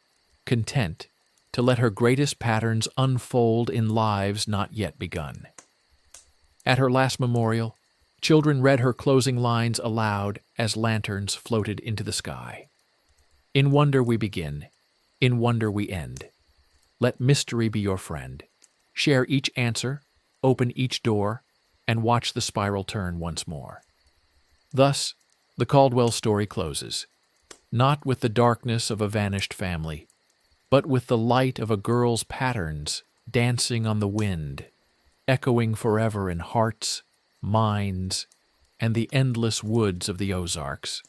A: content to let her greatest patterns unfold in lives not yet begun. At her last memorial, children read her closing lines aloud as lanterns floated into the sky. In wonder we begin, in wonder we end. Let mystery be your friend. Share each answer, open each door, and watch the spiral turn once more. Thus, the Caldwell story closes, not with the darkness of a vanished family, but with the light of a girl's patterns dancing on the wind, echoing forever in hearts, minds, and the endless woods of the Ozarks.